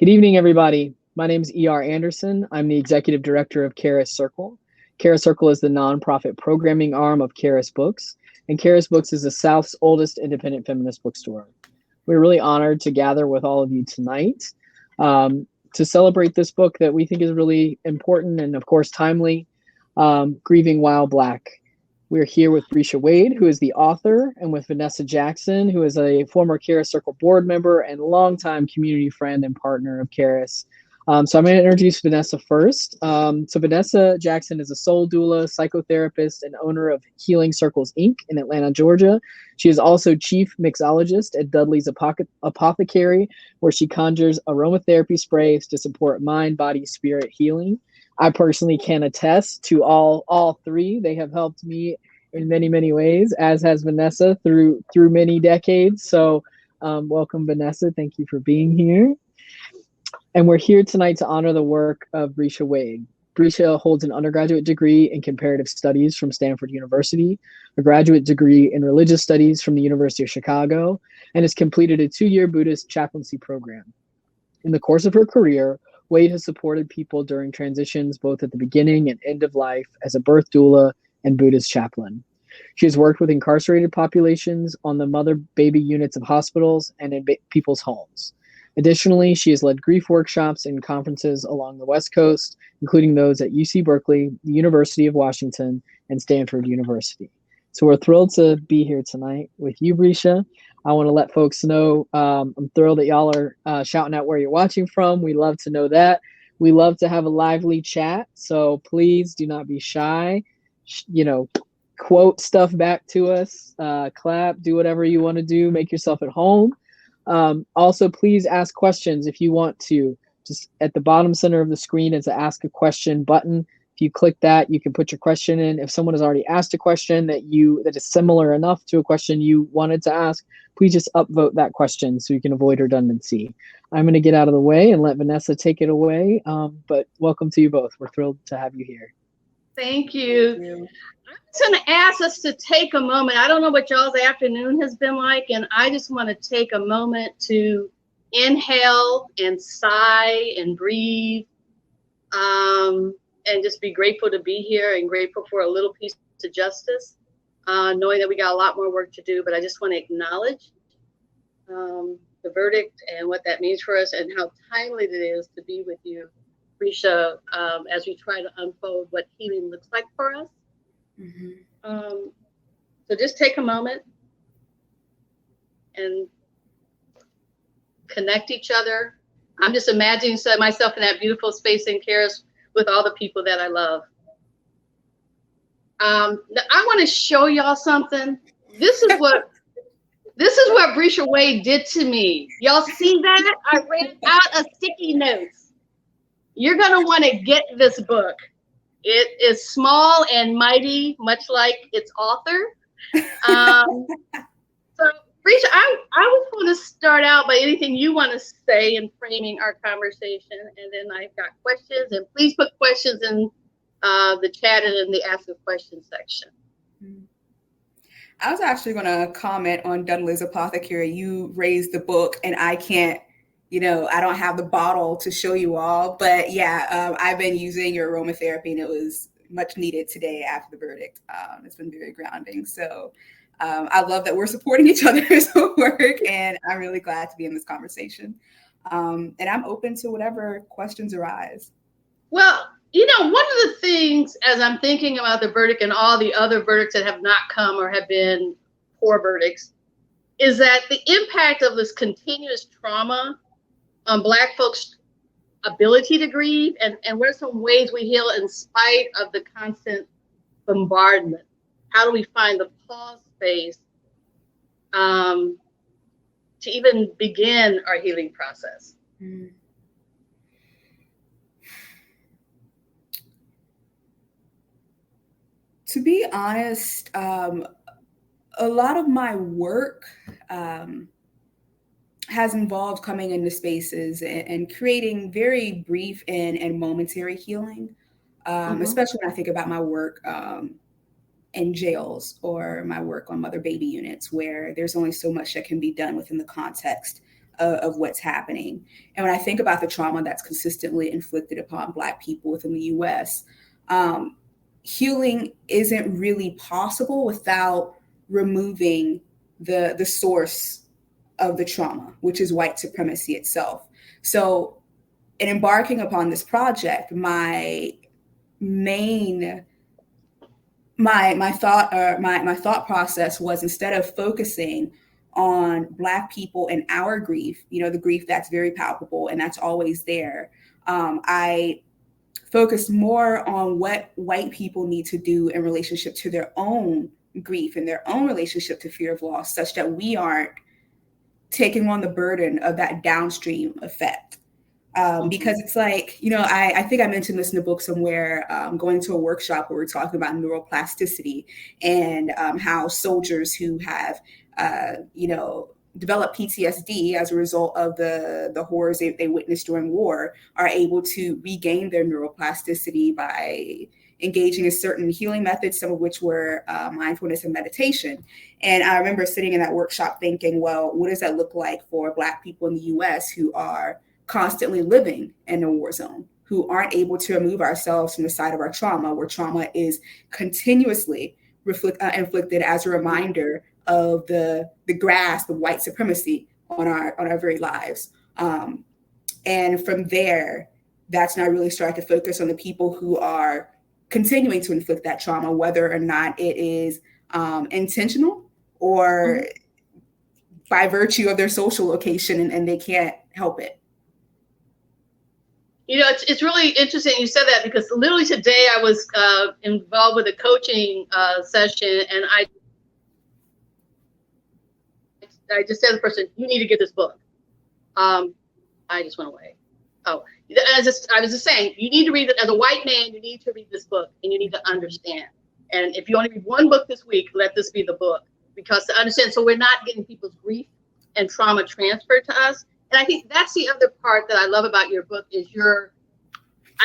Good evening, everybody. My name is E.R. Anderson. I'm the executive director of Charis Circle. Charis Circle is the nonprofit programming arm of Charis Books, and Charis Books is the South's oldest independent feminist bookstore. We're really honored to gather with all of you tonight to celebrate this book that we think is really important and, of course, timely, Grieving While Black. We're here with Breeshia Wade, who is the author, and with Vanessa Jackson, who is a former Charis Circle board member and longtime community friend and partner of Charis. So I'm going to introduce Vanessa first. So Vanessa Jackson is a soul doula, psychotherapist, and owner of Healing Circles, Inc. in Atlanta, Georgia. She is also chief mixologist at Dudley's Apothecary, where she conjures aromatherapy sprays to support mind, body, spirit healing. I personally can attest to all three. They have helped me in many, many ways, as has Vanessa through many decades. So welcome, Vanessa. Thank you for being here. And we're here tonight to honor the work of Risha Wade. Breeshia holds an undergraduate degree in comparative studies from Stanford University, a graduate degree in religious studies from the University of Chicago, and has completed a 2-year Buddhist chaplaincy program. In the course of her career, Wade has supported people during transitions both at the beginning and end of life as a birth doula and Buddhist chaplain. She has worked with incarcerated populations on the mother-baby units of hospitals and in people's homes. Additionally, she has led grief workshops and conferences along the West Coast, including those at UC Berkeley, the University of Washington, and Stanford University. So we're thrilled to be here tonight with you, Breeshia. I want to let folks know I'm thrilled that y'all are shouting out where you're watching from. We love to know that. We love to have a lively chat, so please do not be shy. Quote stuff back to us, clap, do whatever you want to do, make yourself at home. Also, please ask questions if you want to. Just at the bottom center of the screen is the Ask a Question button. If you click that, you can put your question in. If someone has already asked a question that is similar enough to a question you wanted to ask, please just upvote that question so you can avoid redundancy. I'm going to get out of the way and let Vanessa take it away. But welcome to you both. We're thrilled to have you here. Thank you. I'm just going to ask us to take a moment. I don't know what y'all's afternoon has been like, and I just want to take a moment to inhale and sigh and breathe. And just be grateful to be here and grateful for a little piece of justice, knowing that we got a lot more work to do. But I just want to acknowledge the verdict and what that means for us and how timely it is to be with you, Risha, as we try to unfold what healing looks like for us. Mm-hmm. So just take a moment and connect each other. I'm just imagining myself in that beautiful space in Charis with all the people that I love. I want to show y'all something. This is what Breeshia Wade did to me. Y'all see that? I ran out of sticky notes. You're gonna want to get this book. It is small and mighty, much like its author. So Breeshia, I was going to start out by anything you want to say in framing our conversation, and then I've got questions, and please put questions in the chat and in the Ask a Question section. I was actually going to comment on Dudley's Apothecary. You raised the book, and I can't, I don't have the bottle to show you all, but yeah, I've been using your aromatherapy, and it was much needed today after the verdict. It's been very grounding. So I love that we're supporting each other's work, and I'm really glad to be in this conversation. And I'm open to whatever questions arise. Well, one of the things as I'm thinking about the verdict and all the other verdicts that have not come or have been poor verdicts is that the impact of this continuous trauma on Black folks' ability to grieve and what are some ways we heal in spite of the constant bombardment. How do we find the pause space to even begin our healing process? To be honest, a lot of my work has involved coming into spaces and creating very brief and momentary healing, especially when I think about my work in jails or my work on mother-baby units, where there's only so much that can be done within the context of what's happening. And when I think about the trauma that's consistently inflicted upon Black people within the US, healing isn't really possible without removing the source of the trauma, which is white supremacy itself. So in embarking upon this project, my thought process was, instead of focusing on Black people and our grief, the grief that's very palpable and that's always there, I focused more on what white people need to do in relationship to their own grief and their own relationship to fear of loss, such that we aren't taking on the burden of that downstream effect. Because it's like, I think I mentioned this in the book somewhere, going to a workshop where we're talking about neuroplasticity and how soldiers who have, developed PTSD as a result of the horrors they witnessed during war are able to regain their neuroplasticity by engaging in certain healing methods, some of which were mindfulness and meditation. And I remember sitting in that workshop thinking, well, what does that look like for Black people in the US who are constantly living in a war zone, who aren't able to remove ourselves from the side of our trauma, where trauma is continuously inflicted as a reminder of the grasp of white supremacy on our very lives. And from there, that's when I really started to focus on the people who are continuing to inflict that trauma, whether or not it is intentional or by virtue of their social location and they can't help it. It's really interesting you said that, because literally today I was involved with a coaching session, and I just said to the person, you need to get this book. I just went away. Oh, I was just saying, you need to read it. As a white man, you need to read this book, and you need to understand. And if you only read one book this week, let this be the book, because to understand, so we're not getting people's grief and trauma transferred to us. And I think that's the other part that I love about your book is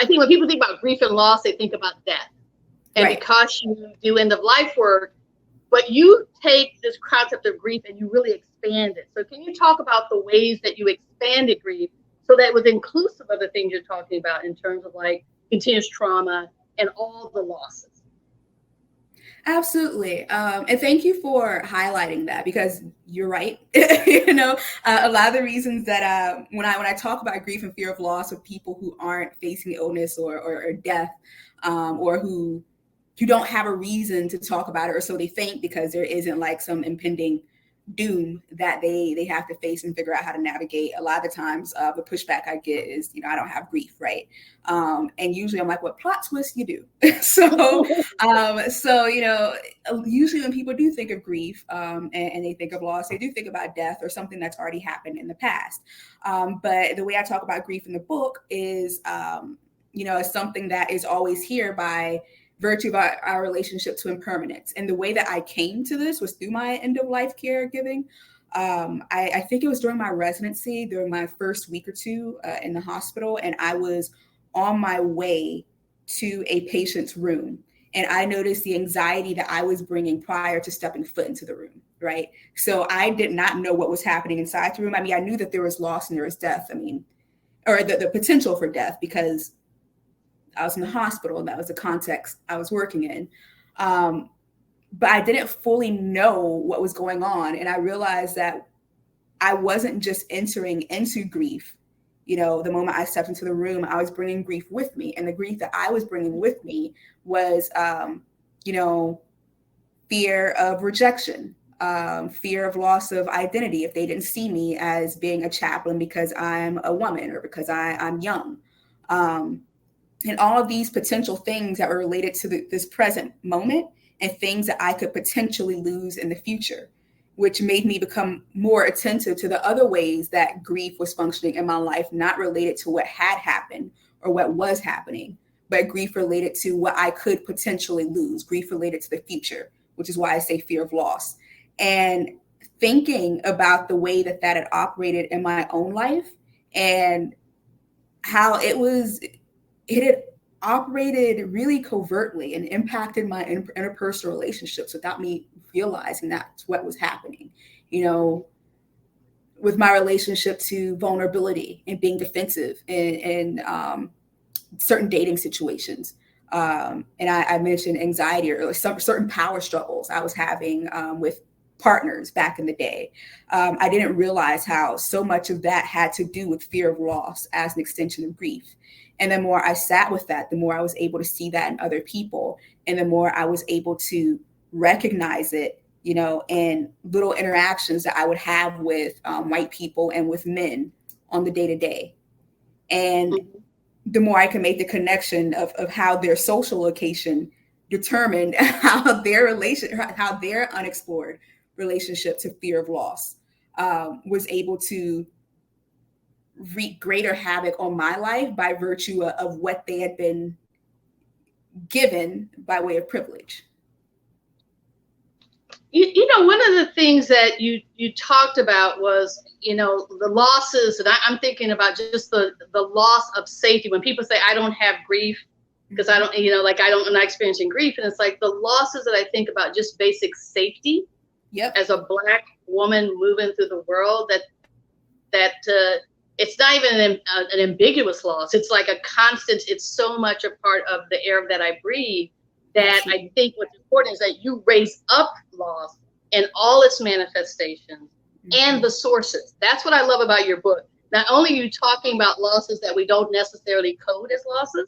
I think when people think about grief and loss, they think about death. And right. Because you do end of life work, but you take this concept of grief and you really expand it. So can you talk about the ways that you expanded grief so that it was inclusive of the things you're talking about in terms of like continuous trauma and all the losses? Absolutely. And thank you for highlighting that, because you're right. A lot of the reasons that when I talk about grief and fear of loss with people who aren't facing illness or death, or who don't have a reason to talk about it, or so they think, because there isn't like some impending doom that they have to face and figure out how to navigate. A lot of the times the pushback I get is, I don't have grief, right? And usually I'm like, what plot twist you do? So usually when people do think of grief and they think of loss, they do think about death or something that's already happened in the past. But the way I talk about grief in the book is, is something that is always here by virtue of our relationship to impermanence. And the way that I came to this was through my end-of-life caregiving. I think it was during my residency, during my first week or two in the hospital, and I was on my way to a patient's room. And I noticed the anxiety that I was bringing prior to stepping foot into the room, right? So I did not know what was happening inside the room. I mean, I knew that there was loss and there was death. Or the potential for death, because I was in the hospital and that was the context I was working in. But I didn't fully know what was going on. And I realized that I wasn't just entering into grief. The moment I stepped into the room, I was bringing grief with me. And the grief that I was bringing with me was, fear of rejection, fear of loss of identity if they didn't see me as being a chaplain because I'm a woman or because I'm young. And all of these potential things that were related to this present moment and things that I could potentially lose in the future, which made me become more attentive to the other ways that grief was functioning in my life, not related to what had happened or what was happening, but grief related to what I could potentially lose, grief related to the future, which is why I say fear of loss. And thinking about the way that had operated in my own life and how it had operated really covertly and impacted my interpersonal relationships without me realizing that's what was happening. with my relationship to vulnerability and being defensive in certain dating situations. And I mentioned anxiety or some certain power struggles I was having with partners back in the day. I didn't realize how so much of that had to do with fear of loss as an extension of grief. And the more I sat with that, the more I was able to see that in other people. And the more I was able to recognize it, you know, in little interactions that I would have with white people and with men on the day-to-day. And the more I can make the connection of how their social location determined how their unexplored relationship to fear of loss was able to wreak greater havoc on my life by virtue of what they had been given by way of privilege. You know, one of the things that you talked about was, you know, the losses, and I'm thinking about just the loss of safety. When people say, I don't have grief because I don't, you know, like I'm not experiencing grief. And it's like the losses that I think about, just basic safety. Yep. As a Black woman moving through the world, that it's not even an ambiguous loss. It's like a constant, it's so much a part of the air that I breathe. That I think what's important is that you raise up loss in all its manifestations and the sources. That's what I love about your book. Not only are you talking about losses that we don't necessarily code as losses,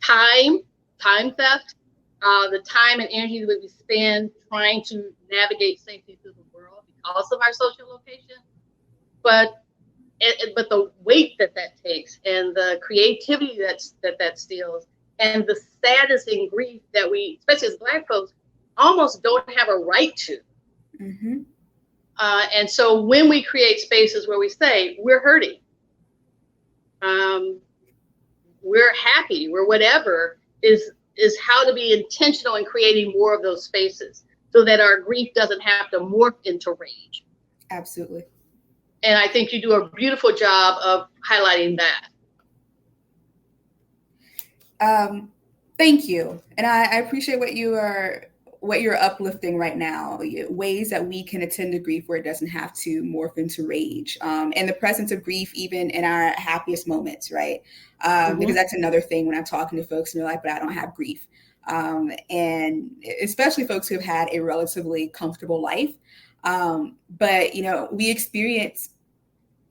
time theft, the time and energy that we spend trying to navigate safety through the world because of our social location, but the weight that takes and the creativity that steals, and the sadness and grief that we, especially as Black folks, almost don't have a right to. And so when we create spaces where we say, we're hurting, we're happy, we're whatever, is how to be intentional in creating more of those spaces so that our grief doesn't have to morph into rage. Absolutely. And I think you do a beautiful job of highlighting that. Thank you. And I appreciate what you're uplifting right now, ways that we can attend to grief where it doesn't have to morph into rage, and the presence of grief, even in our happiest moments, right? Because that's another thing when I'm talking to folks and they're like, but I don't have grief. And especially folks who have had a relatively comfortable life. But, you know, we experience,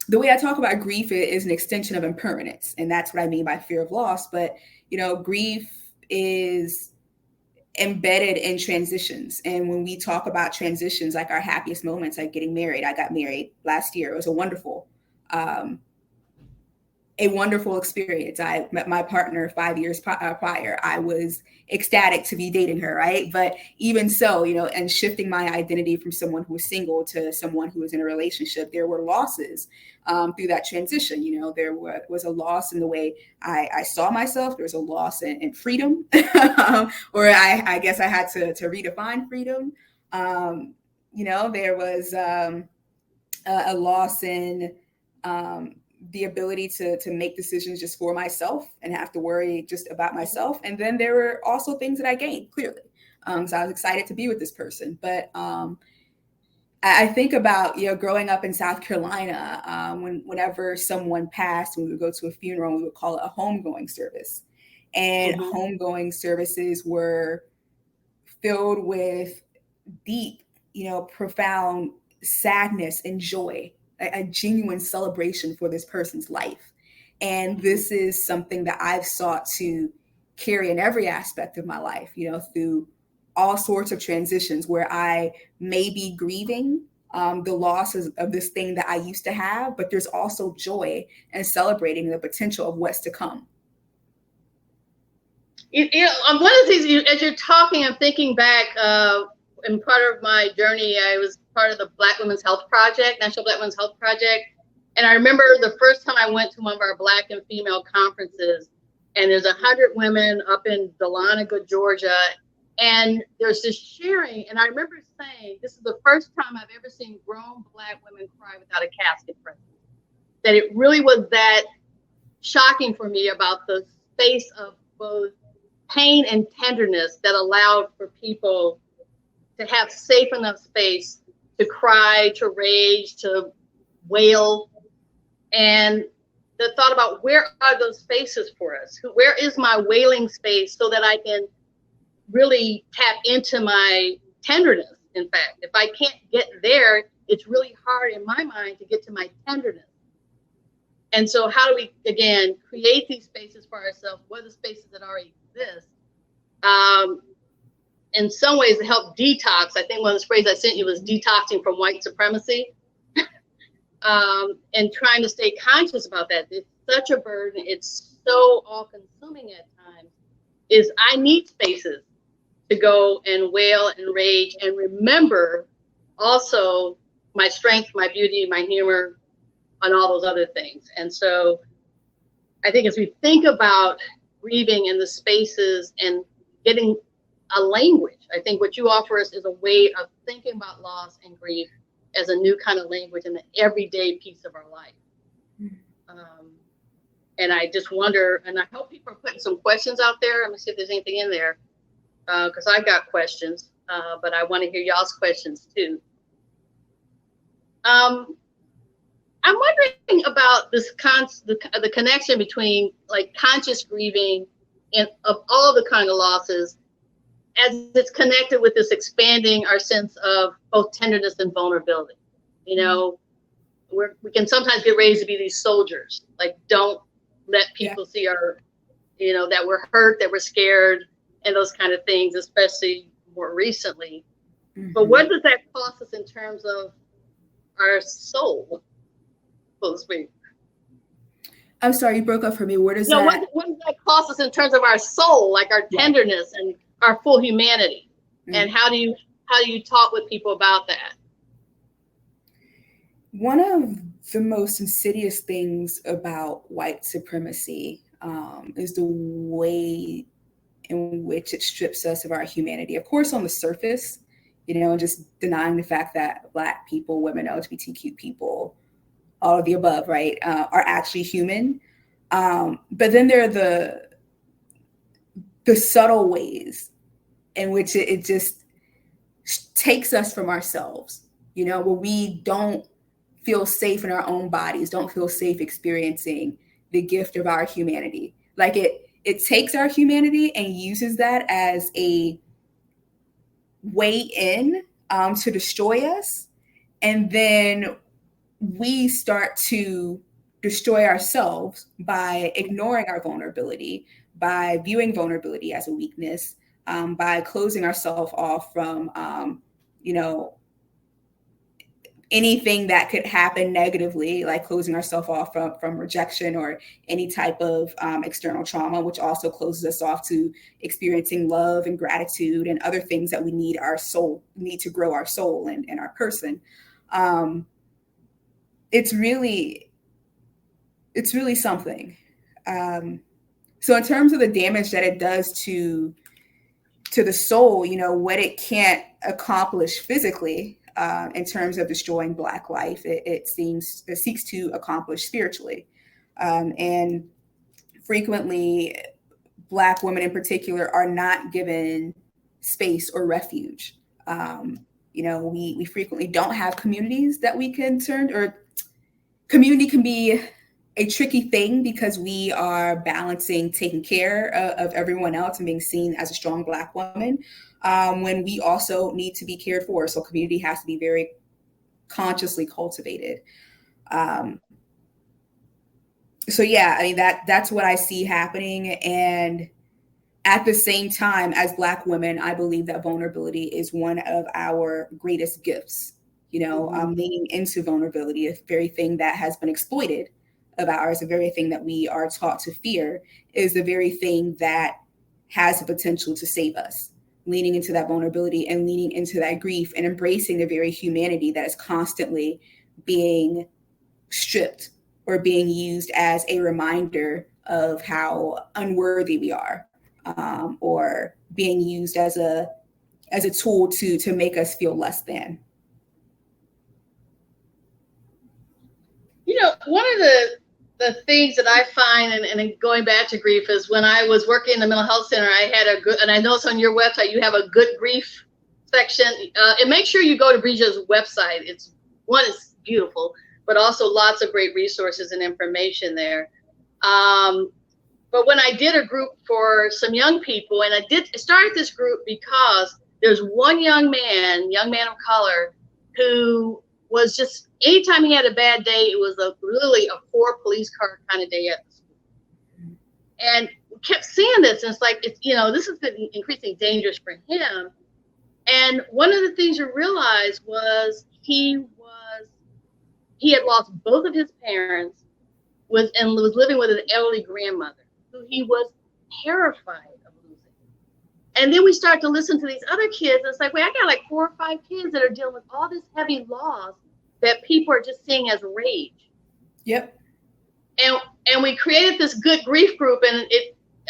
the way I talk about grief is an extension of impermanence. And that's what I mean by fear of loss. But, you know, grief is embedded in transitions. And when we talk about transitions, like our happiest moments, like getting married, I got married last year. It was a wonderful experience. I met my partner 5 years prior. I was ecstatic to be dating her, right? But even so, you know, and shifting my identity from someone who was single to someone who was in a relationship, there were losses through that transition. You know, there was a loss in the way I saw myself. There was a loss in freedom, or I guess I had to redefine freedom. You know, there was a loss in the ability to make decisions just for myself and have to worry just about myself. And then there were also things that I gained, clearly. So I was excited to be with this person. But I think about, you know, growing up in South Carolina, whenever someone passed, we would go to a funeral, we would call it a homegoing service. And homegoing services were filled with deep, you know, profound sadness and joy, a genuine celebration for this person's life. And this is something that I've sought to carry in every aspect of my life, you know, through all sorts of transitions where I may be grieving the loss of this thing that I used to have, but there's also joy and celebrating the potential of what's to come. You know, one of the things, as you're talking, I'm thinking back, in part of my journey, I was part of the Black Women's Health Project, National Black Women's Health Project. And I remember the first time I went to one of our Black and female conferences, and there's 100 women up in Dahlonega, Georgia, and there's this sharing. And I remember saying, this is the first time I've ever seen grown Black women cry without a casket present. That it really was that shocking for me about the space of both pain and tenderness that allowed for people to have safe enough space to cry, to rage, to wail, and the thought about where are those spaces for us? Where is my wailing space so that I can really tap into my tenderness? In fact, if I can't get there, it's really hard in my mind to get to my tenderness. And so how do we, again, create these spaces for ourselves? What are the spaces that already exist? In some ways, to help detox. I think one of the phrases I sent you was detoxing from white supremacy. And trying to stay conscious about that. It's such a burden. It's so all-consuming at times. Is I need spaces to go and wail and rage and remember also my strength, my beauty, my humor, and all those other things. And so I think as we think about grieving in the spaces and getting a language, I think what you offer us is a way of thinking about loss and grief as a new kind of language in the everyday piece of our life. And I just wonder, and I hope people are putting some questions out there. Let me see if there's anything in there, because I've got questions, but I want to hear y'all's questions too. I'm wondering about this the connection between like conscious grieving and of all the kind of losses as it's connected with this expanding our sense of both tenderness and vulnerability. You know, we can sometimes get raised to be these soldiers, like don't let people see our, you know, that we're hurt, that we're scared, and those kind of things, especially more recently. But what does that cost us in terms of our soul, so to speak? I'm sorry, you broke up for me. What does that? What does that cost us in terms of our soul, like our tenderness and our full humanity? And how do you talk with people about that? One of the most insidious things about white supremacy is the way in which it strips us of our humanity. Of course, on the surface, you know, and just denying the fact that Black people, women, LGBTQ people, all of the above, right, are actually human. But then there are the subtle ways in which it just takes us from ourselves, you know, where we don't feel safe in our own bodies, don't feel safe experiencing the gift of our humanity. Like it takes our humanity and uses that as a way in to destroy us. And then we start to destroy ourselves by ignoring our vulnerability, by viewing vulnerability as a weakness, by closing ourselves off from, you know, anything that could happen negatively, like closing ourselves off from rejection or any type of external trauma, which also closes us off to experiencing love and gratitude and other things that we need to grow our soul and our person. It's really something. So in terms of the damage that it does to the soul, you know, what it can't accomplish physically, in terms of destroying Black life, it seeks to accomplish spiritually. And frequently, Black women in particular are not given space or refuge. You know, we frequently don't have communities that we can turn, or community can be a tricky thing because we are balancing taking care of everyone else and being seen as a strong Black woman, when we also need to be cared for. So community has to be very consciously cultivated. So yeah, I mean, that's what I see happening. And at the same time, as Black women, I believe that vulnerability is one of our greatest gifts. You know, leaning into vulnerability, a very thing that has been exploited of ours, the very thing that we are taught to fear, is the very thing that has the potential to save us. Leaning into that vulnerability and leaning into that grief and embracing the very humanity that is constantly being stripped or being used as a reminder of how unworthy we are, or being used as a tool to make us feel less than. You know, one of the things that I find, and going back to grief, is when I was working in the mental health center, I had a good, and I noticed on your website, you have a good grief section. And make sure you go to Breeshia's website. It's beautiful, but also lots of great resources and information there. But when I did a group for some young people, and I started this group because there's one young man of color, who was just, anytime he had a bad day, it was really a 4 police car kind of day at the school. And we kept seeing this, and it's like, this is increasingly dangerous for him. And one of the things you realize was he had lost both of his parents, was living with an elderly grandmother who he was terrified of losing. And then we start to listen to these other kids, and it's like, wait, I got like 4 or 5 kids that are dealing with all this heavy loss that people are just seeing as rage. Yep. And we created this good grief group, and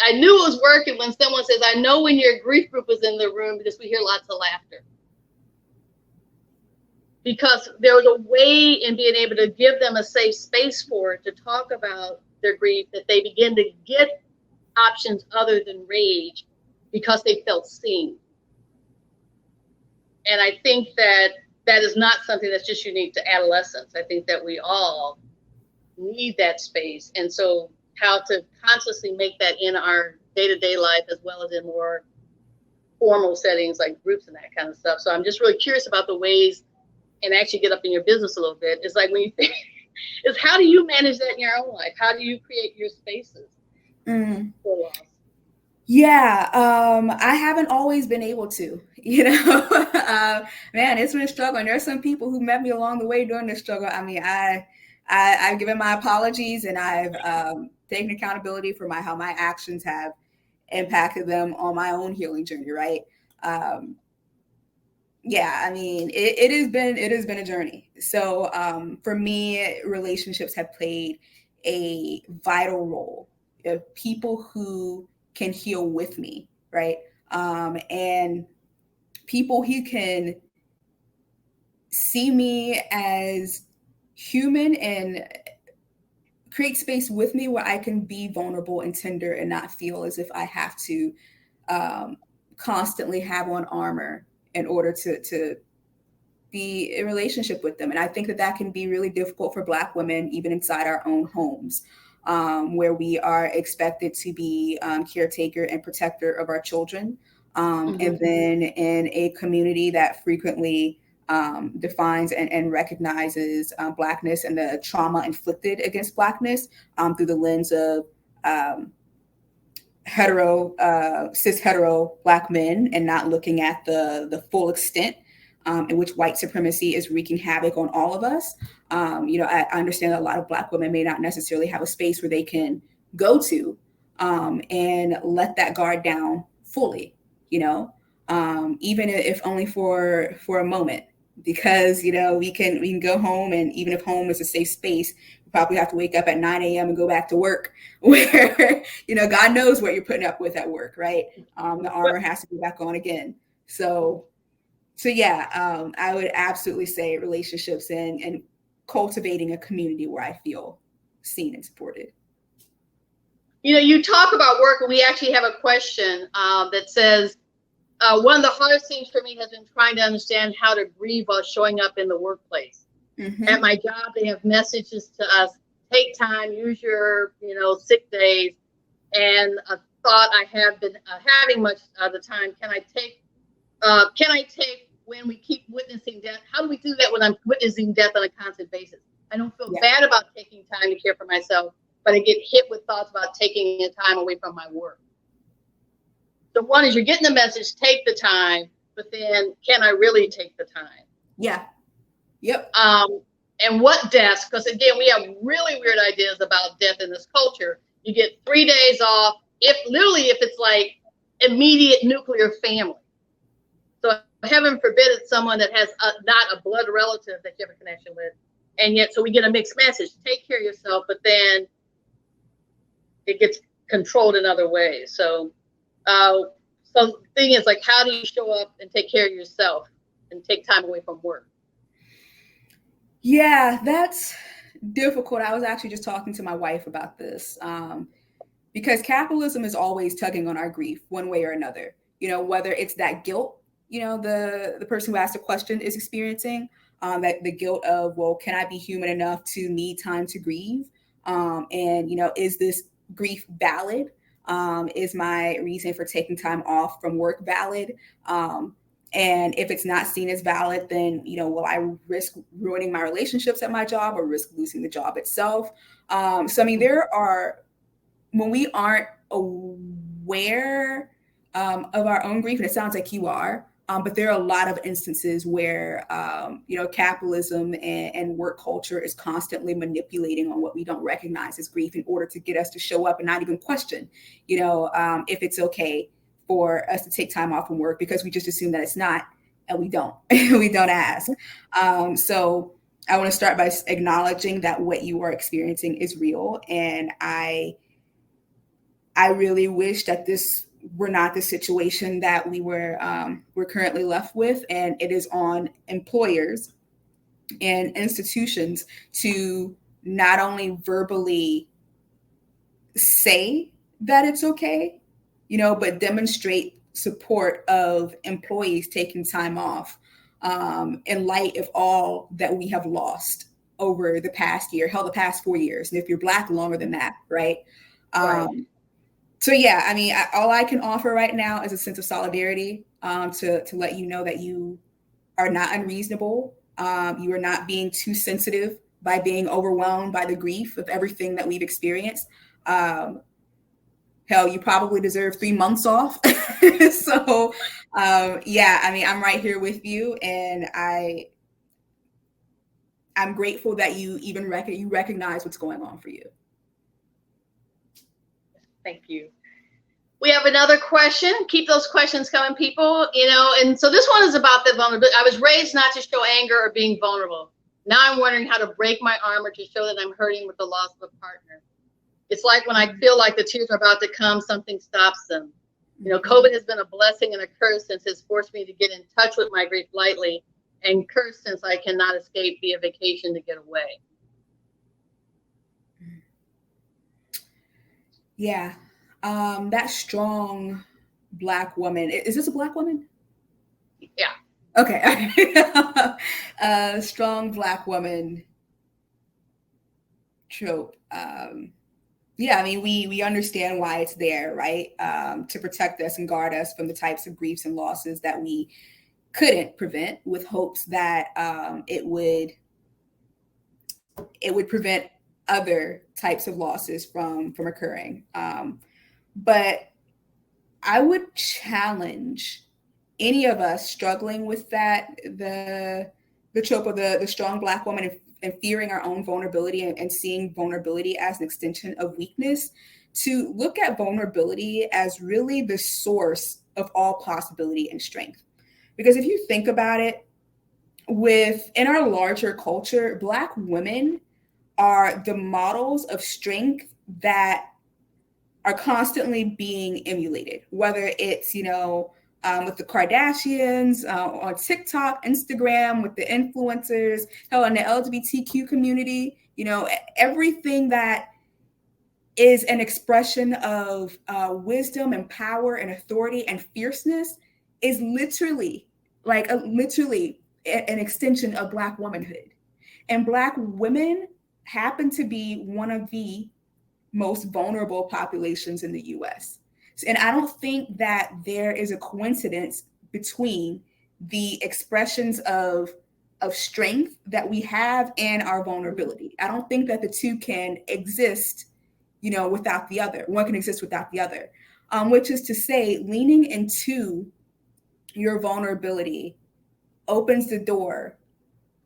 I knew it was working when someone says, I know when your grief group is in the room, because we hear lots of laughter. Because there was a way in being able to give them a safe space for it, to talk about their grief, that they begin to get options other than rage, because they felt seen. And I think that is not something that's just unique to adolescents. I think that we all need that space. And so how to consciously make that in our day-to-day life, as well as in more formal settings like groups and that kind of stuff. So I'm just really curious about the ways, and actually get up in your business a little bit. It's like, when you think, is how do you manage that in your own life? How do you create your spaces for loss? Yeah, I haven't always been able to, man, it's been a struggle. And there's some people who met me along the way during this struggle. I mean, I've given my apologies, and I've taken accountability for how my actions have impacted them on my own healing journey, right? Yeah, I mean, it has been a journey. So for me, relationships have played a vital role of people who can heal with me, right? And people who can see me as human and create space with me where I can be vulnerable and tender and not feel as if I have to constantly have on armor in order to be in relationship with them. And I think that can be really difficult for Black women, even inside our own homes, where we are expected to be caretaker and protector of our children. And then in a community that frequently defines and recognizes Blackness and the trauma inflicted against Blackness through the lens of cis hetero Black men, and not looking at the full extent in which white supremacy is wreaking havoc on all of us. I understand that a lot of Black women may not necessarily have a space where they can go to and let that guard down fully, even if only for a moment, because, we can go home, and even if home is a safe space, you probably have to wake up at 9 a.m. and go back to work where, God knows what you're putting up with at work, right? The armor has to go back on again. So yeah, I would absolutely say relationships and cultivating a community where I feel seen and supported. You talk about work, and we actually have a question that says, one of the hardest things for me has been trying to understand how to grieve while showing up in the workplace. At my job, they have messages to us: take time, use your, sick days. And a thought I have been having much of the time: can I take when we keep witnessing death? How do we do that when I'm witnessing death on a constant basis? I don't feel bad about taking time to care for myself, but I get hit with thoughts about taking the time away from my work. So one is, you're getting the message, take the time, but then can I really take the time? Yeah. Yep. And what deaths? Because again, we have really weird ideas about death in this culture. You get 3 days off, if it's like immediate nuclear family. So heaven forbid it's someone that has not a blood relative that you have a connection with. And yet, so we get a mixed message: take care of yourself, but then it gets controlled in other ways. So the thing is, like, how do you show up and take care of yourself and take time away from work? Yeah, that's difficult. I was actually just talking to my wife about this because capitalism is always tugging on our grief one way or another, whether it's that guilt, the person who asked the question is experiencing, that the guilt of, well, can I be human enough to need time to grieve? And, is this grief valid? Is my reason for taking time off from work valid? And if it's not seen as valid, then, will I risk ruining my relationships at my job or risk losing the job itself? When we aren't aware of our own grief, and it sounds like you are, but there are a lot of instances where, capitalism and work culture is constantly manipulating on what we don't recognize as grief in order to get us to show up and not even question, if it's okay for us to take time off from work, because we just assume that it's not, and we don't. We don't ask. So I want to start by acknowledging that what you are experiencing is real, and I really wish that this were not the situation that we're currently left with, and it is on employers and institutions to not only verbally say that it's okay, but demonstrate support of employees taking time off in light of all that we have lost over the past year, hell, the past 4 years, and if you're Black, longer than that, right? So yeah, all I can offer right now is a sense of solidarity to let you know that you are not unreasonable. You are not being too sensitive by being overwhelmed by the grief of everything that we've experienced. Hell, you probably deserve 3 months off. So I'm right here with you, and I'm grateful that you even recognize what's going on for you. Thank you. We have another question. Keep those questions coming, people. And so this one is about the vulnerability. I was raised not to show anger or being vulnerable. Now I'm wondering how to break my armor to show that I'm hurting with the loss of a partner. It's like when I feel like the tears are about to come, something stops them. COVID has been a blessing and a curse since it's forced me to get in touch with my grief lightly, and curse since I cannot escape via vacation to get away. Yeah. That strong Black woman. Is this a Black woman? Yeah. Okay. Strong Black woman trope. We understand why it's there, right? To protect us and guard us from the types of griefs and losses that we couldn't prevent, with hopes that it would prevent other types of losses from occurring. But I would challenge any of us struggling with that, the trope of the strong Black woman and fearing our own vulnerability and seeing vulnerability as an extension of weakness, to look at vulnerability as really the source of all possibility and strength. Because if you think about it, in our larger culture, Black women are the models of strength that are constantly being emulated, whether it's, with the Kardashians, on TikTok, Instagram, with the influencers, hell, in the LGBTQ community, everything that is an expression of wisdom and power and authority and fierceness is literally an extension of Black womanhood. And Black women happen to be one of the most vulnerable populations in the US. And I don't think that there is a coincidence between the expressions of strength that we have and our vulnerability. I don't think that the two can exist, without the other. One can exist without the other, which is to say, leaning into your vulnerability opens the door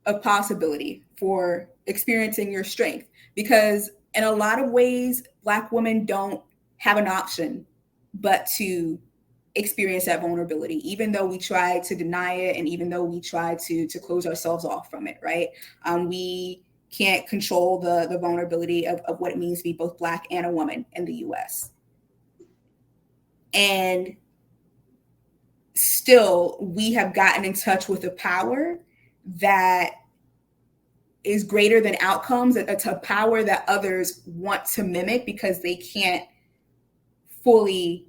of possibility for experiencing your strength. Because in a lot of ways, Black women don't have an option but to experience that vulnerability, even though we try to deny it, and even though we try to close ourselves off from it, right? We can't control the vulnerability of what it means to be both Black and a woman in the US. And still, we have gotten in touch with a power that is greater than outcomes. It's a power that others want to mimic because they can't fully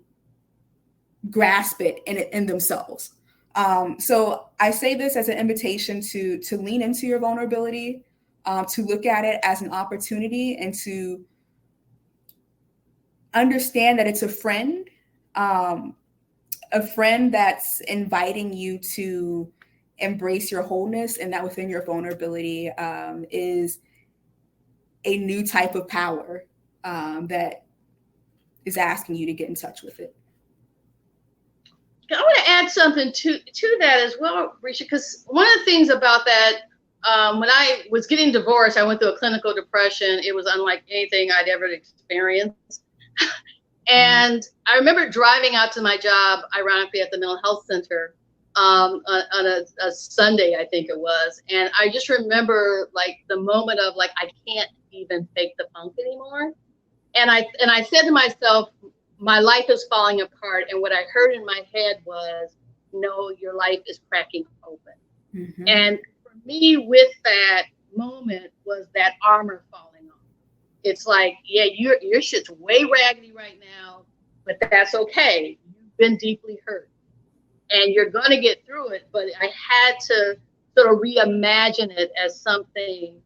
grasp it in themselves. So I say this as an invitation to lean into your vulnerability, to look at it as an opportunity, and to understand that it's a friend that's inviting you to embrace your wholeness, and that within your vulnerability is a new type of power that is asking you to get in touch with it. I want to add something to that as well, Risha, because one of the things about that, when I was getting divorced, I went through a clinical depression. It was unlike anything I'd ever experienced. And I remember driving out to my job, ironically, at the mental health center on a Sunday, I think it was. And I just remember like the moment of like, I can't even fake the funk anymore. And I said to myself, my life is falling apart. And what I heard in my head was, no, your life is cracking open. Mm-hmm. And for me, with that moment was that armor falling off. It's like, yeah, your shit's way raggedy right now, but that's okay. You've been deeply hurt and you're going to get through it. But I had to sort of reimagine it as something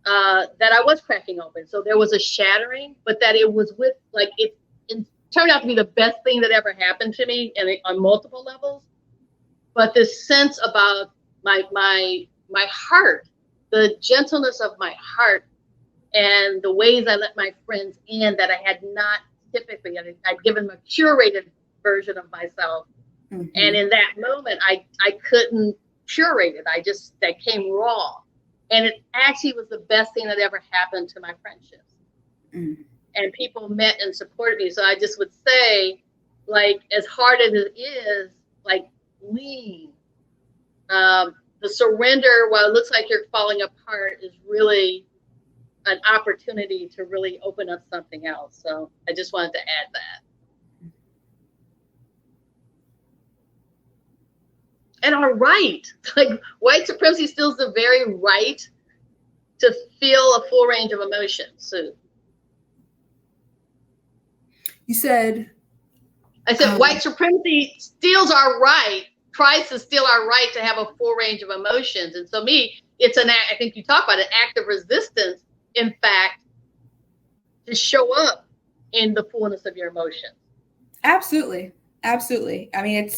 that I was cracking open. So there was a shattering, but that it was with like, it turned out to be the best thing that ever happened to me, and on multiple levels. But this sense about my heart, the gentleness of my heart, and the ways I let my friends in that I had not typically. I'd given them a curated version of myself, and in that moment, I couldn't curate it. That came raw, and it actually was the best thing that ever happened to my friendships. And people met and supported me. So I just would say, like, as hard as it is, like, lean. The surrender, while it looks like you're falling apart, is really an opportunity to really open up something else. So I just wanted to add that. And our right, like, white supremacy still is the very right to feel a full range of emotions. So you said, I said white supremacy steals our right, tries to steal our right to have a full range of emotions. And so it's an act, I think you talk about an act of resistance, in fact, to show up in the fullness of your emotions. Absolutely. Absolutely. I mean,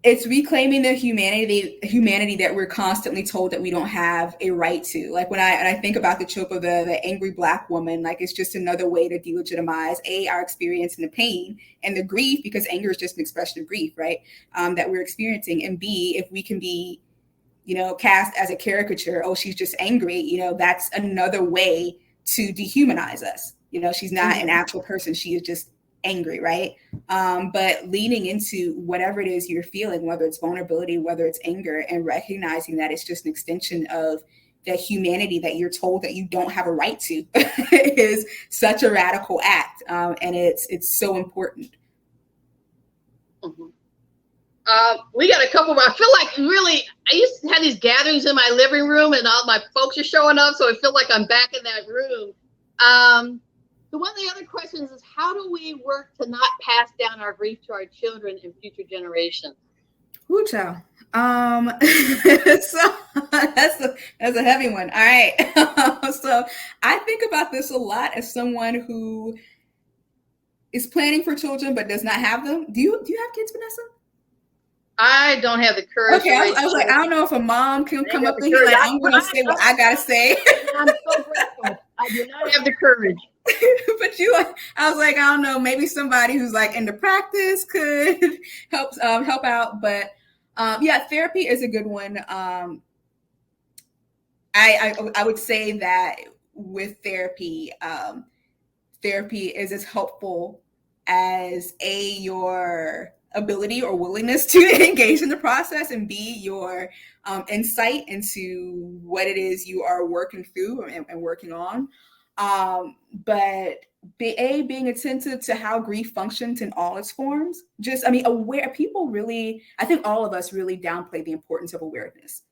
it's reclaiming the humanity that we're constantly told that we don't have a right to. Like when I think about the trope of the angry Black woman, like it's just another way to delegitimize our experience and the pain and the grief, because anger is just an expression of grief, right? That we're experiencing. And B, if we can be, cast as a caricature, oh, she's just angry, that's another way to dehumanize us. She's not an actual person. She is just angry, right? But leaning into whatever it is you're feeling, whether it's vulnerability, whether it's anger, and recognizing that it's just an extension of the humanity that you're told that you don't have a right to is such a radical act. And it's so important. We got a couple more. I feel like really, I used to have these gatherings in my living room and all my folks are showing up. So I feel like I'm back in that room. So one of the other questions is, how do we work to not pass down our grief to our children and future generations? Ooh, child. So that's a heavy one. All right. So I think about this a lot as someone who is planning for children but does not have them. Do you have kids, Vanessa? I don't have the courage. Okay, I was like, I don't know if a mom can come up and like, I'm going to say what I got to say. I'm so grateful. I do not have the courage. But I was like, I don't know, maybe somebody who's like into practice could help out. But yeah, therapy is a good one. I would say that with therapy, therapy is as helpful as your ability or willingness to engage in the process, and B, your insight into what it is you are working through and working on. But being attentive to how grief functions in all its forms. Aware people really, I think all of us really downplay the importance of awareness,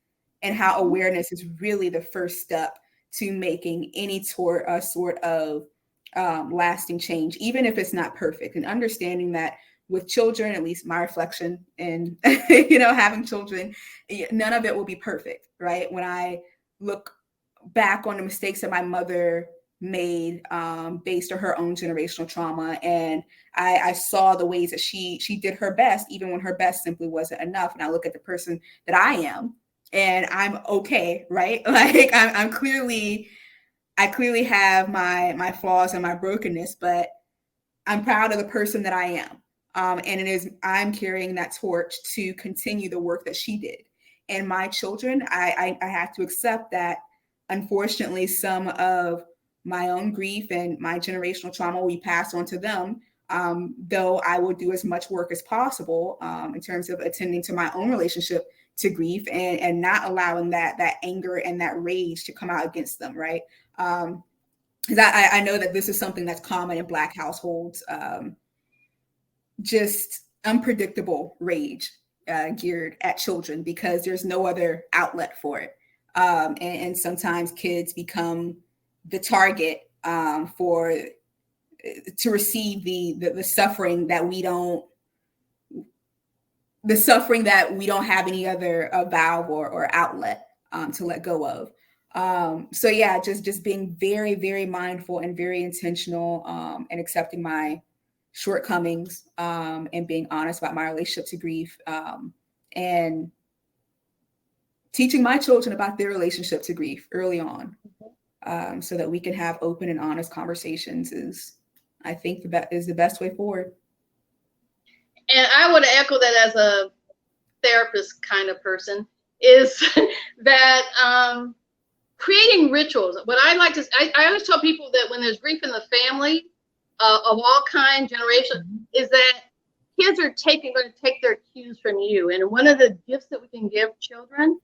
and how awareness is really the first step to making any sort of lasting change, even if it's not perfect, and understanding that with children, at least my reflection and, you know, having children, none of it will be perfect, right? When I look back on the mistakes that my mother made based on her own generational trauma, and I saw the ways that she did her best, even when her best simply wasn't enough. And I look at the person that I am, and I'm okay, right? Like I clearly have my flaws and my brokenness, but I'm proud of the person that I am. And I'm carrying that torch to continue the work that she did. And my children, I have to accept that, unfortunately, some of my own grief and my generational trauma we pass on to them, though I will do as much work as possible in terms of attending to my own relationship to grief and not allowing that anger and that rage to come out against them, right? Because I know that this is something that's common in Black households, just unpredictable rage geared at children because there's no other outlet for it. And sometimes kids become the target to receive the suffering that we don't have any other valve or outlet to let go of. So yeah, just being very, very mindful and very intentional and accepting my shortcomings and being honest about my relationship to grief and teaching my children about their relationship to grief early on so that we can have open and honest conversations is, I think, is the best way forward. And I would echo that as a therapist kind of person is that creating rituals. What I like to, I always tell people that when there's grief in the family of all kinds, generation, is that kids are going to take their cues from you. And one of the gifts that we can give children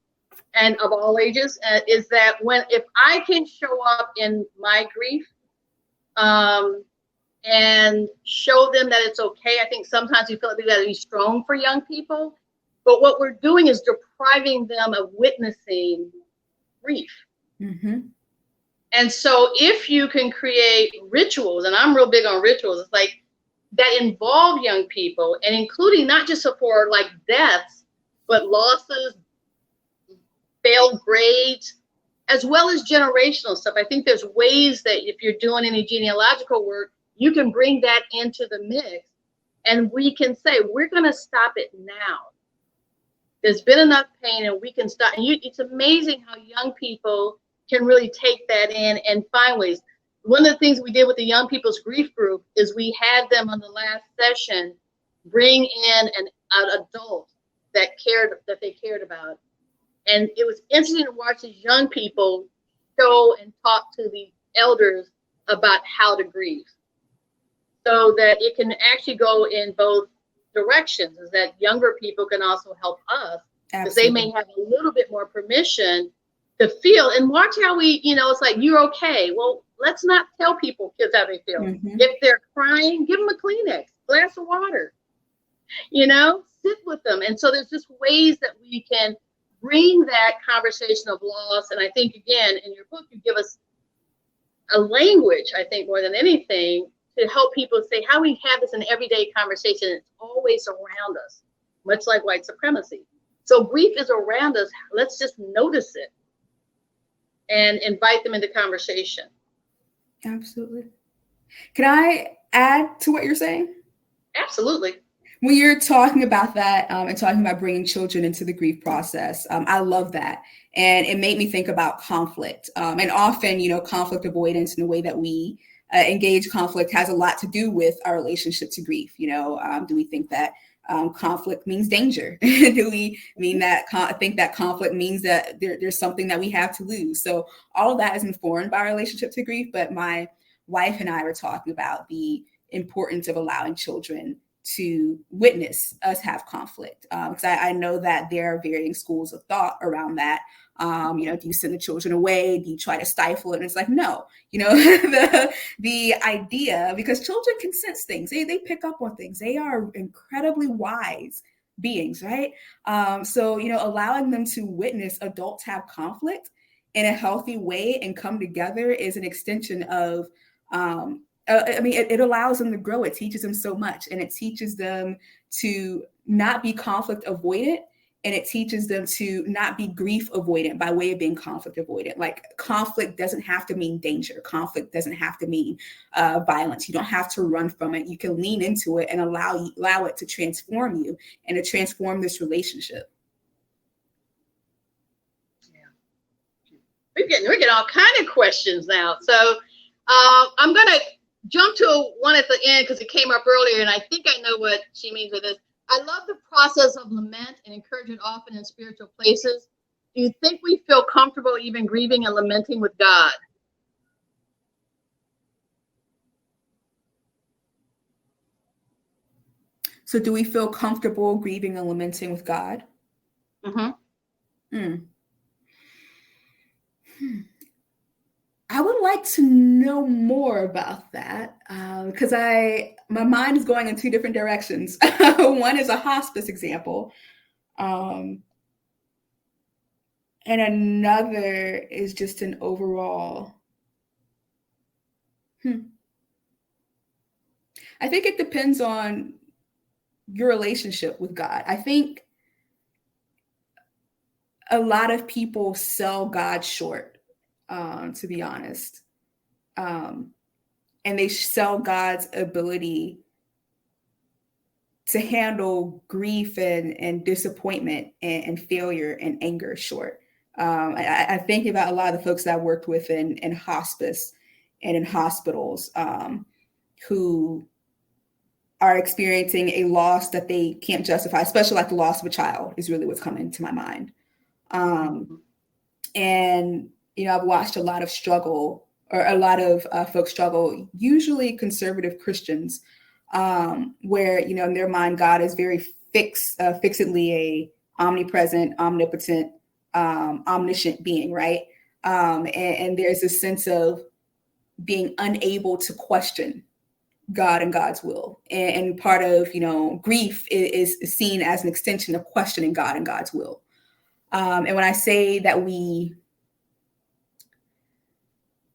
and of all ages is that if I can show up in my grief and show them that it's okay. I think sometimes we feel like we got to be strong for young people, but what we're doing is depriving them of witnessing grief. Mm-hmm. And so if you can create rituals, and I'm real big on rituals, it's like that involve young people and including not just for like deaths, but losses, failed grades, as well as generational stuff. I think there's ways that if you're doing any genealogical work, you can bring that into the mix and we can say, we're going to stop it now. There's been enough pain and we can stop. And it's amazing how young people can really take that in and find ways. One of the things we did with the Young People's Grief Group is we had them on the last session bring in an adult that they cared about. And it was interesting to watch these young people show and talk to the elders about how to grieve. So that it can actually go in both directions, is that younger people can also help us because they may have a little bit more permission to feel and watch how we, it's like, you're okay. Well, let's not tell kids how they feel. Mm-hmm. If they're crying, give them a Kleenex, glass of water, sit with them. And so there's just ways that we can bring that conversation of loss. And I think, again, in your book, you give us a language, I think, more than anything, to help people say how we have this in everyday conversation. It's always around us, much like white supremacy. So grief is around us. Let's just notice it and invite them into conversation. Absolutely. Can I add to what you're saying? Absolutely. When you're talking about that and talking about bringing children into the grief process, I love that. And it made me think about conflict. And often, conflict avoidance in the way that we engage conflict has a lot to do with our relationship to grief. Do we think that conflict means danger? Do we think that conflict means that there's something that we have to lose? So all of that is informed by our relationship to grief. But my wife and I were talking about the importance of allowing children to witness us have conflict. Because I know that there are varying schools of thought around that. Do you send the children away? Do you try to stifle it? And it's like, no, the idea, because children can sense things. They pick up on things. They are incredibly wise beings, right? So, allowing them to witness adults have conflict in a healthy way and come together is an extension of it allows them to grow. It teaches them so much, and it teaches them to not be conflict avoidant, and it teaches them to not be grief avoidant by way of being conflict avoidant. Like, conflict doesn't have to mean danger. Conflict doesn't have to mean violence. You don't have to run from it. You can lean into it and allow it to transform you and to transform this relationship. We're getting all kind of questions now. So I'm going to jump to one at the end because it came up earlier, and I think I know what she means with this. I love the process of lament and encourage it often in spiritual places. Do you think we feel comfortable even grieving and lamenting with God? So do we feel comfortable grieving and lamenting with God? Mm-hmm. I would like to know more about that because my mind is going in two different directions. One is a hospice example, and another is just an overall. I think it depends on your relationship with God. I think a lot of people sell God short. To be honest. And they sell God's ability to handle grief and disappointment and failure and anger short. I think about a lot of the folks that I worked with in hospice and in hospitals who are experiencing a loss that they can't justify, especially like the loss of a child is really what's coming to my mind. And I've watched a lot of struggle, or a lot of folks struggle, usually conservative Christians, where, in their mind, God is very fixedly a omnipresent, omnipotent, omniscient being, right? And there's a sense of being unable to question God and God's will. And part of, grief is seen as an extension of questioning God and God's will. And when I say that we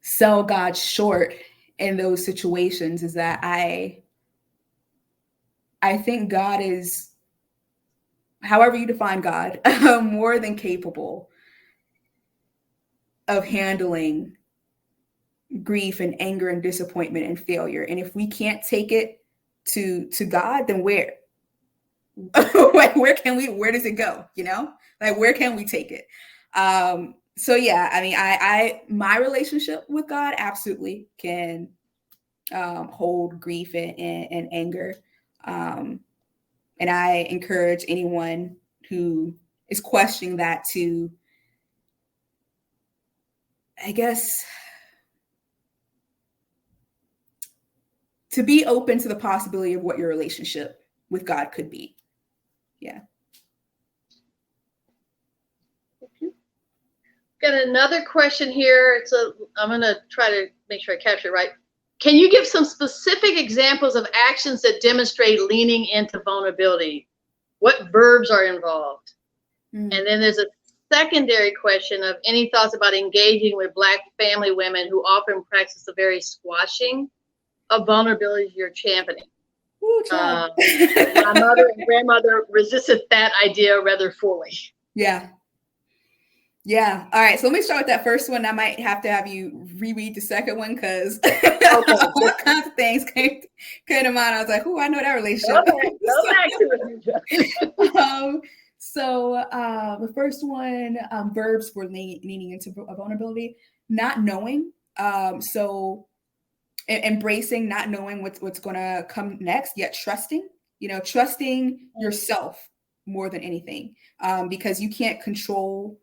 sell God short in those situations, is that I think God is, however you define God, more than capable of handling grief and anger and disappointment and failure. And if we can't take it to God, then where? Where does it go? Where can we take it? So yeah, I mean, my relationship with God absolutely can hold grief and anger. And I encourage anyone who is questioning that to, I guess, to be open to the possibility of what your relationship with God could be. Yeah. Got another question here. I'm going to try to make sure I capture it right. Can you give some specific examples of actions that demonstrate leaning into vulnerability? What verbs are involved? And then there's a secondary question of any thoughts about engaging with Black family women who often practice the very squashing of vulnerabilities you're championing. My mother and grandmother resisted that idea rather fully. Yeah. Yeah. All right. So let me start with that first one. I might have to have you reread the second one because all kinds of things came to mind. I was like, "Oh, I know that relationship." Go back to it. So the first one, verbs for leaning into vulnerability, not knowing. So embracing, not knowing what's going to come next, yet trusting. Trusting yourself more than anything, because you can't control.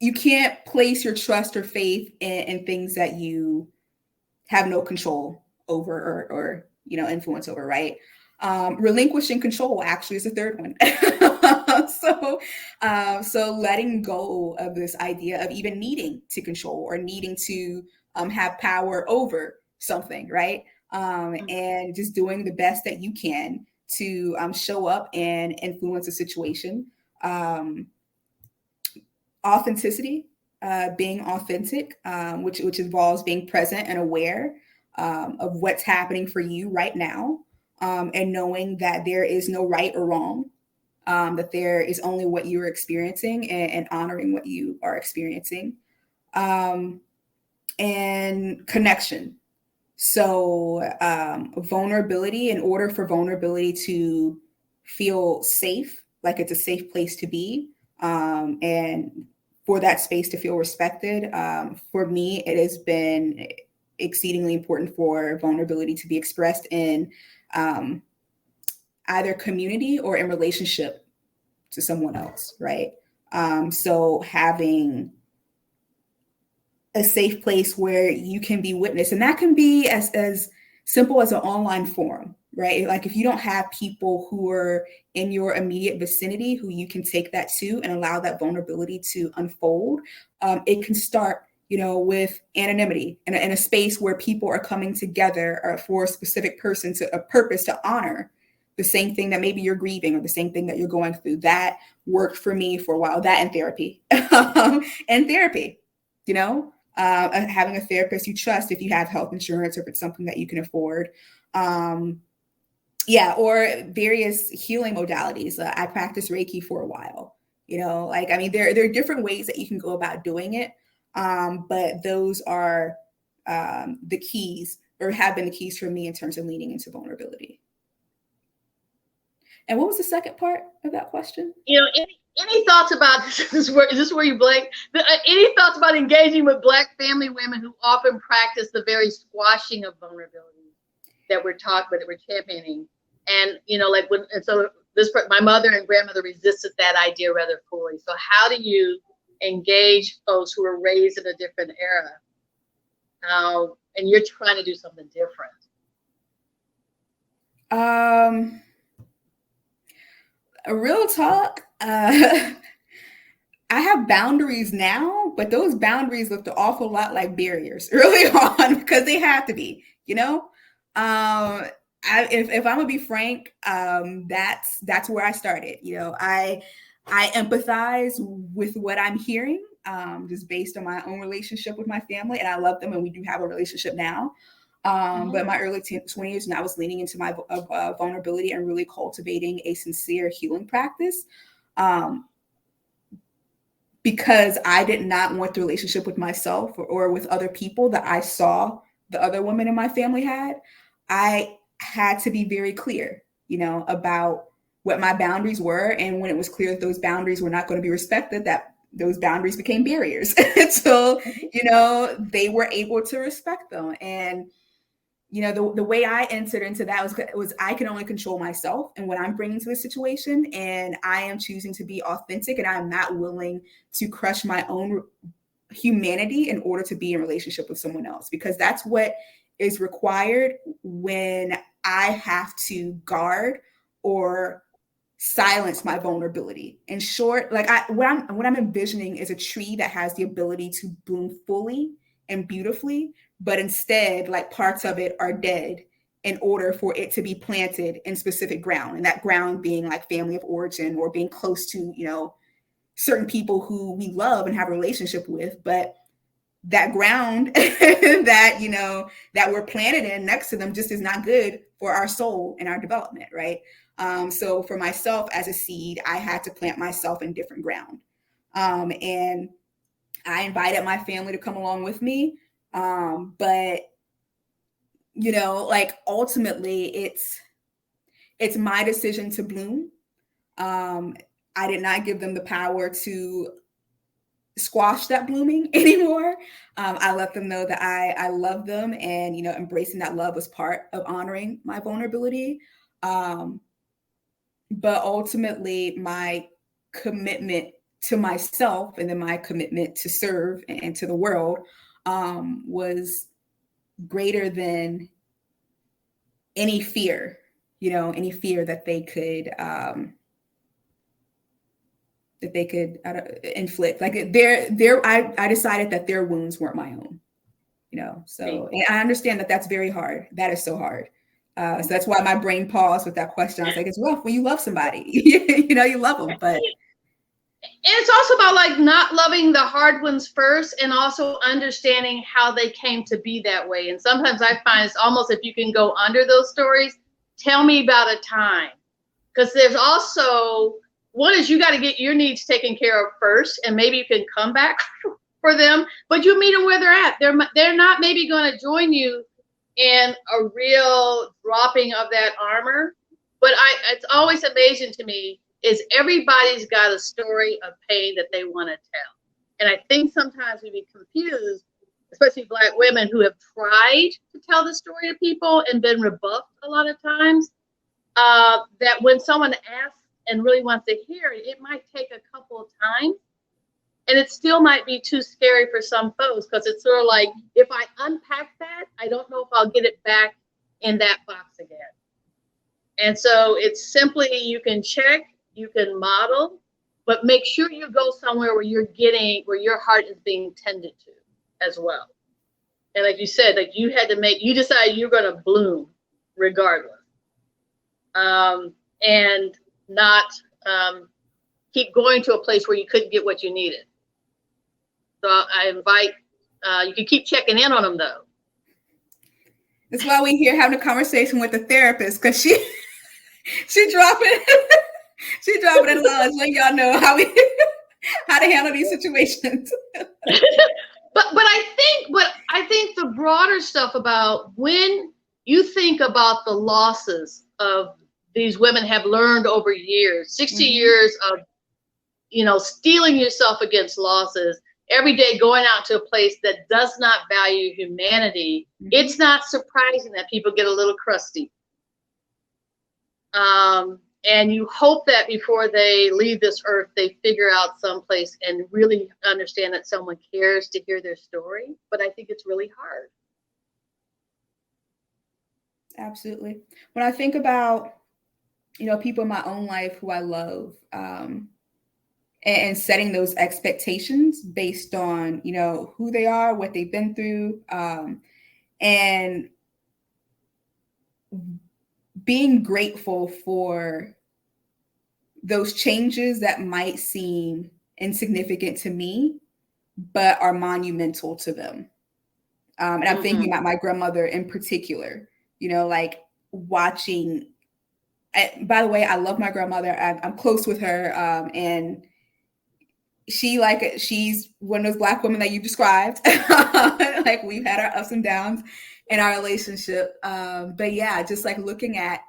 You can't place your trust or faith in things that you have no control over or influence over, right? Relinquishing control actually is the third one. So letting go of this idea of even needing to control or needing to have power over something, right? And just doing the best that you can to show up and influence a situation. Authenticity. being authentic, which involves being present and aware of what's happening for you right now, and knowing that there is no right or wrong, that there is only what you are experiencing, and honoring what you are experiencing, and connection. So vulnerability, in order for vulnerability to feel safe, like it's a safe place to be, and for that space to feel respected, for me, it has been exceedingly important for vulnerability to be expressed in either community or in relationship to someone else, right? So having a safe place where you can be witnessed, and that can be as simple as an online forum, right? Like if you don't have people who are in your immediate vicinity who you can take that to and allow that vulnerability to unfold, it can start, with anonymity and in a space where people are coming together for a specific person, to a purpose, to honor the same thing that maybe you're grieving or the same thing that you're going through. That worked for me for a while. That and therapy, and therapy, having a therapist you trust if you have health insurance or if it's something that you can afford. Or various healing modalities. I practiced Reiki for a while, there are different ways that you can go about doing it. But those are the keys, or have been the keys for me in terms of leaning into vulnerability. And what was the second part of that question? Any thoughts about this? Is this where you blank? Any thoughts about engaging with Black family women who often practice the very squashing of vulnerability that we're championing? And my mother and grandmother resisted that idea rather fully. So how do you engage folks who are raised in a different era, and you're trying to do something different? A real talk. I have boundaries now, but those boundaries looked an awful lot like barriers early on, because they have to be, if I'm gonna be frank, that's where I started. I empathize with what I'm hearing, just based on my own relationship with my family, and I love them, and we do have a relationship now. But in my early 20s, and I was leaning into my vulnerability and really cultivating a sincere healing practice, because I did not want the relationship with myself or with other people that I saw the other women in my family had. I had to be very clear, about what my boundaries were. And when it was clear that those boundaries were not going to be respected, that those boundaries became barriers. So, they were able to respect them. And, the way I entered into that was I can only control myself and what I'm bringing to the situation. And I am choosing to be authentic, and I'm not willing to crush my own humanity in order to be in relationship with someone else, because that's what is required when I have to guard or silence my vulnerability. In short, like what I'm envisioning is a tree that has the ability to bloom fully and beautifully, but instead, like, parts of it are dead in order for it to be planted in specific ground, and that ground being like family of origin, or being close to, certain people who we love and have a relationship with. But that ground that we're planted in next to them just is not good for our soul and our development, right? So for myself as a seed, I had to plant myself in different ground. And I invited my family to come along with me. But ultimately it's my decision to bloom. I did not give them the power to squash that blooming anymore. I let them know that I love them, and, embracing that love was part of honoring my vulnerability. But ultimately my commitment to myself, and then my commitment to serve and to the world, was greater than any fear, that they could inflict. Like I decided that their wounds weren't my own, so, and I understand that that's very hard. That is so hard. So that's why my brain paused with that question. I was like, it's rough when you love somebody, you love them, but it's also about like not loving the hard ones first, and also understanding how they came to be that way. And sometimes I find it's almost, if you can go under those stories, tell me about a time. Because there's also, one is you got to get your needs taken care of first, and maybe you can come back for them, but you meet them where they're at. They're not maybe going to join you in a real dropping of that armor. But it's always amazing to me is everybody's got a story of pain that they want to tell. And I think sometimes we be confused, especially Black women who have tried to tell the story to people and been rebuffed a lot of times, that when someone asks and really wants to hear it, it might take a couple of times. And it still might be too scary for some folks, because it's sort of like, if I unpack that, I don't know if I'll get it back in that box again. And so it's simply, you can check, you can model, but make sure you go somewhere where where your heart is being tended to as well. And like you said, like you decided you're going to bloom regardless. And not keep going to a place where you couldn't get what you needed. So I invite, you can keep checking in on them though. That's why we here having a conversation with the therapist, because she dropping it low, letting y'all know how to handle these situations. But I think the broader stuff about when you think about the losses of these women have learned over years, 60 years of, steeling yourself against losses, every day going out to a place that does not value humanity, it's not surprising that people get a little crusty. And you hope that before they leave this earth, they figure out someplace and really understand that someone cares to hear their story. But I think it's really hard. Absolutely. When I think about, people in my own life who I love, and setting those expectations based on, who they are, what they've been through, and being grateful for those changes that might seem insignificant to me, but are monumental to them. And I'm thinking about my grandmother in particular, like watching. By the way, I love my grandmother. I'm close with her. And she's one of those Black women that you described. Like we've had our ups and downs in our relationship. But yeah, just like looking at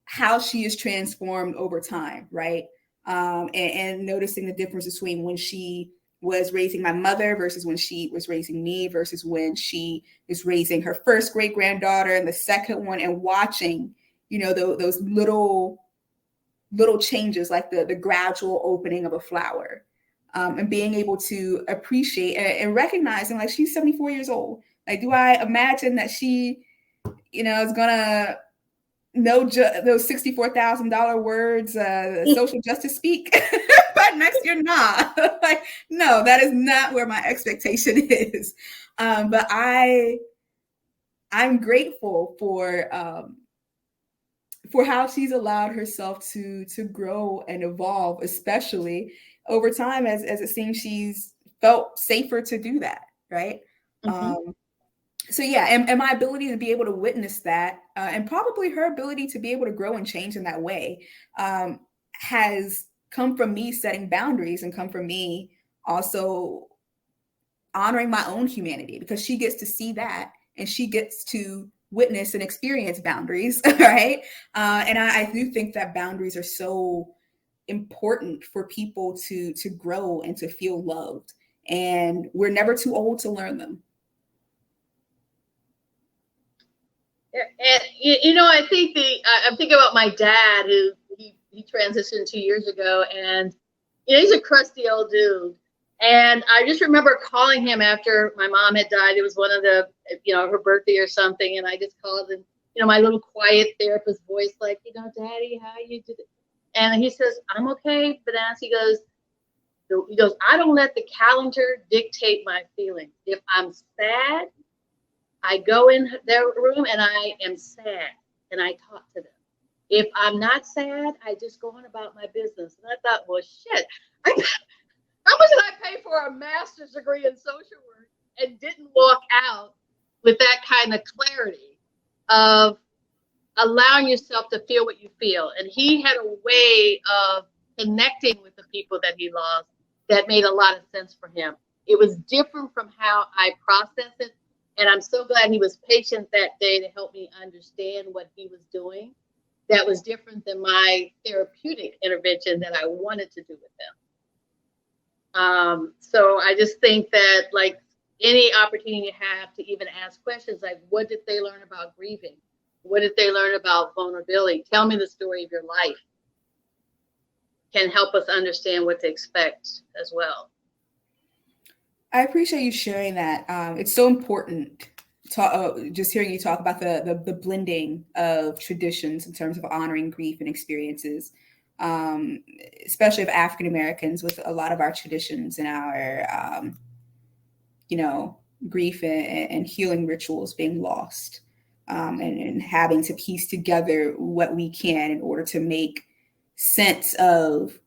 how she is transformed over time, right? And noticing the difference between when she was raising my mother versus when she was raising me versus when she is raising her first great granddaughter and the second one, and watching, those little changes, like the gradual opening of a flower, and being able to appreciate and recognizing, like, she's 74 years old. Like, do I imagine that she, is gonna know those $64,000 words, social justice speak by next year? Nah. Like, no, that is not where my expectation is. But I'm grateful for how she's allowed herself to grow and evolve, especially over time, as it seems she's felt safer to do that, right? So yeah, and my ability to be able to witness that, and probably her ability to be able to grow and change in that way, has come from me setting boundaries, and come from me also honoring my own humanity, because she gets to see that, and she gets to witness and experience boundaries, right? And I do think that boundaries are so important for people to grow and to feel loved, and we're never too old to learn them. And I think I'm thinking about my dad, who he transitioned 2 years ago, and he's a crusty old dude. And I just remember calling him after my mom had died. It was one of the, her birthday or something, and I just called him, my little quiet therapist voice, like, Daddy, how you doing? And he says, I'm okay, Vanessa. He goes, I don't let the calendar dictate my feelings. If I'm sad, I go in their room and I am sad and I talk to them. If I'm not sad, I just go on about my business. And I thought, well, shit, how much did I pay for a master's degree in social work and didn't walk out with that kind of clarity of allowing yourself to feel what you feel? And he had a way of connecting with the people that he lost that made a lot of sense for him. It was different from how I processed it. And I'm so glad he was patient that day to help me understand what he was doing. That was different than my therapeutic intervention that I wanted to do with him. So I just think that, like, any opportunity you have to even ask questions like, what did they learn about grieving? What did they learn about vulnerability? Tell me the story of your life. Can help us understand what to expect as well. I appreciate you sharing that. It's so important. Just hearing you talk about the blending of traditions in terms of honoring grief and experiences, especially of African Americans, with a lot of our traditions and our, grief and healing rituals being lost, and having to piece together what we can in order to make sense of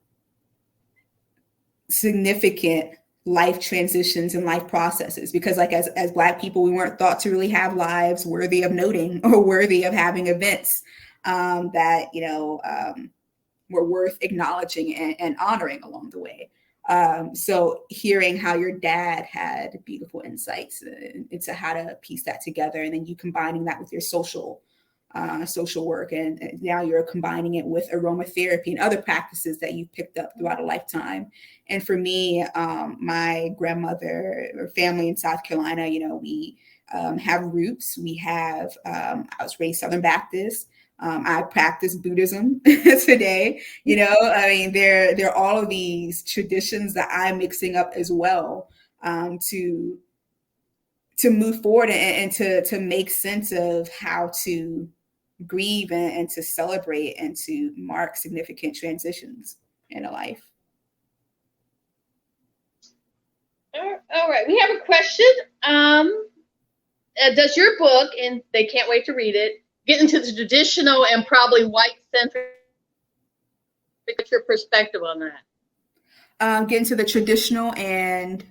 significant life transitions and life processes, because like as Black people, we weren't thought to really have lives worthy of noting or worthy of having events that were worth acknowledging and honoring along the way. So hearing how your dad had beautiful insights into how to piece that together, and then you combining that with your social work, and now you're combining it with aromatherapy and other practices that you've picked up throughout a lifetime. And for me, my grandmother or family in South Carolina, we have roots. We have, I was raised Southern Baptist. I practice Buddhism today. There are all of these traditions that I'm mixing up as well, to move forward and to make sense of how to grieve and to celebrate and to mark significant transitions in a life. All right, we have a question. Does your book, and they can't wait to read it, get into the traditional and probably white-centric? What's your perspective on that? Get into the traditional and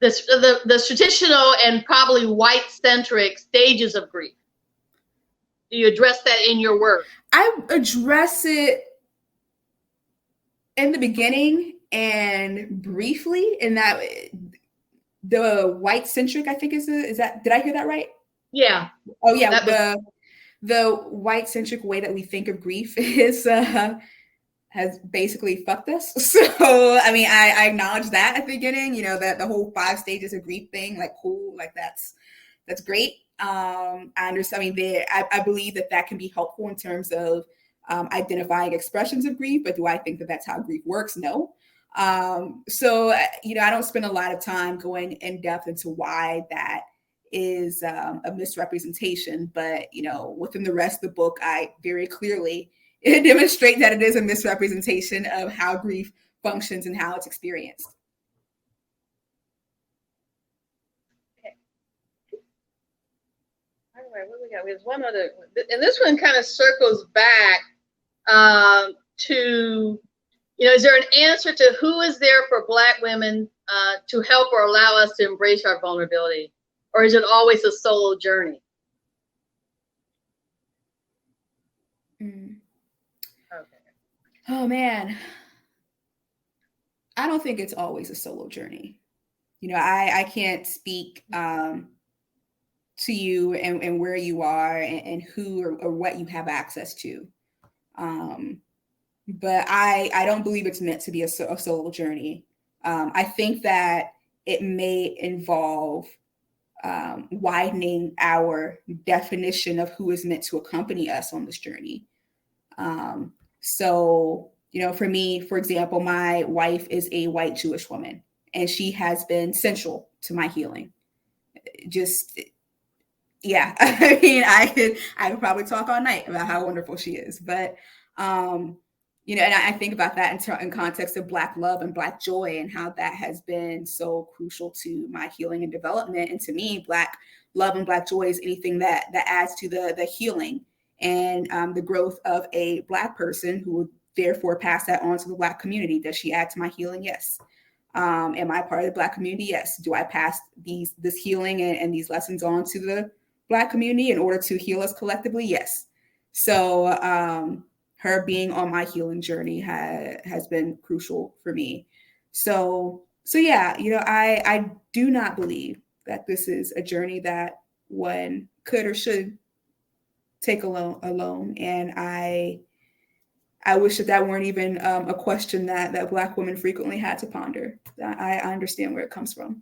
the traditional and probably white-centric stages of grief. Do you address that in your work? I address it in the beginning and briefly, in that the white-centric, I think is that, did I hear that right? Yeah. Oh yeah, the white-centric way that we think of grief is has basically fucked us. So I mean, I acknowledge that at the beginning, that the whole 5 stages of grief thing, like cool, like that's great. I understand. I mean, I believe that can be helpful in terms of identifying expressions of grief, but do I think that that's how grief works? No. So I don't spend a lot of time going in depth into why that is a misrepresentation, but within the rest of the book, I very clearly demonstrate that it is a misrepresentation of how grief functions and how it's experienced. Okay. All right, what do we got? There's one other, and this one kind of circles back to, is there an answer to who is there for Black women to help or allow us to embrace our vulnerability? Or is it always a solo journey? Mm. Okay. Oh man, I don't think it's always a solo journey. I can't speak to you and where you are and who or what you have access to. But I don't believe it's meant to be a solo journey. I think that it may involve widening our definition of who is meant to accompany us on this journey. So, for me, for example, my wife is a white Jewish woman, and she has been central to my healing. Yeah. I mean, I could probably talk all night about how wonderful she is, but, and I think about that in context of Black love and Black joy, and how that has been so crucial to my healing and development. And to me, Black love and Black joy is anything that adds to the healing and the growth of a Black person who would therefore pass that on to the Black community. Does she add to my healing? Yes. Am I part of the Black community? Yes. Do I pass this healing and these lessons on to the Black community in order to heal us collectively? Yes. So her being on my healing journey has been crucial for me. So yeah, I do not believe that this is a journey that one could or should take alone. And I wish that weren't even a question that Black women frequently had to ponder. I understand where it comes from.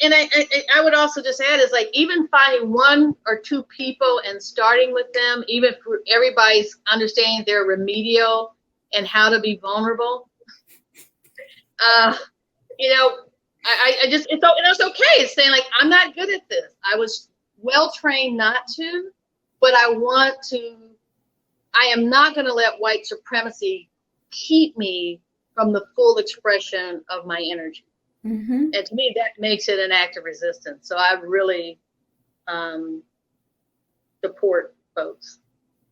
And I would also just add is like even finding one or two people and starting with them, even for everybody's understanding their remedial and how to be vulnerable. I just it's okay. It's saying like I'm not good at this. I was well trained not to, but I am not going to let white supremacy keep me from the full expression of my energy. Mm-hmm. And to me, that makes it an act of resistance. So I really support folks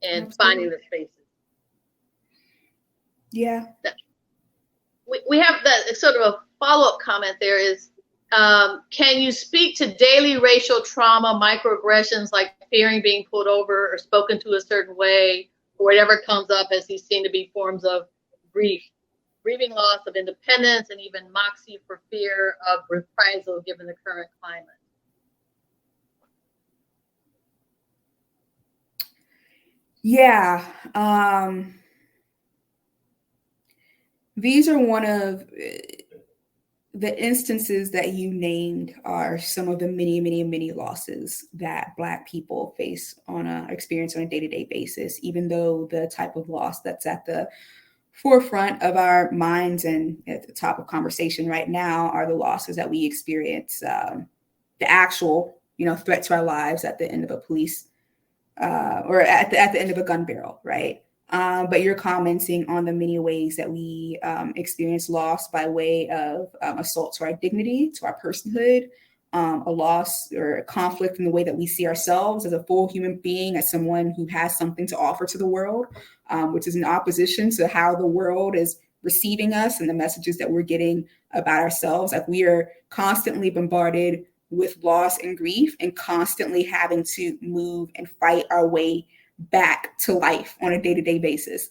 in finding the spaces. Yeah. We have that sort of a follow-up comment there is, can you speak to daily racial trauma, microaggressions like fearing being pulled over or spoken to a certain way, or whatever comes up as these seem to be forms of grief? Grieving loss of independence and even moxie for fear of reprisal given the current climate. Yeah. These are one of the instances that you named are some of the many, many, many losses that Black people face experience on a day-to-day basis, even though the type of loss that's at the forefront of our minds and at the top of conversation right now are the losses that we experience, the actual, threat to our lives at the end of a police or at the end of a gun barrel, right? But you're commenting on the many ways that we experience loss by way of assault to our dignity, to our personhood, a loss or a conflict in the way that we see ourselves as a full human being, as someone who has something to offer to the world, which is in opposition to how the world is receiving us and the messages that we're getting about ourselves. Like we are constantly bombarded with loss and grief and constantly having to move and fight our way back to life on a day-to-day basis,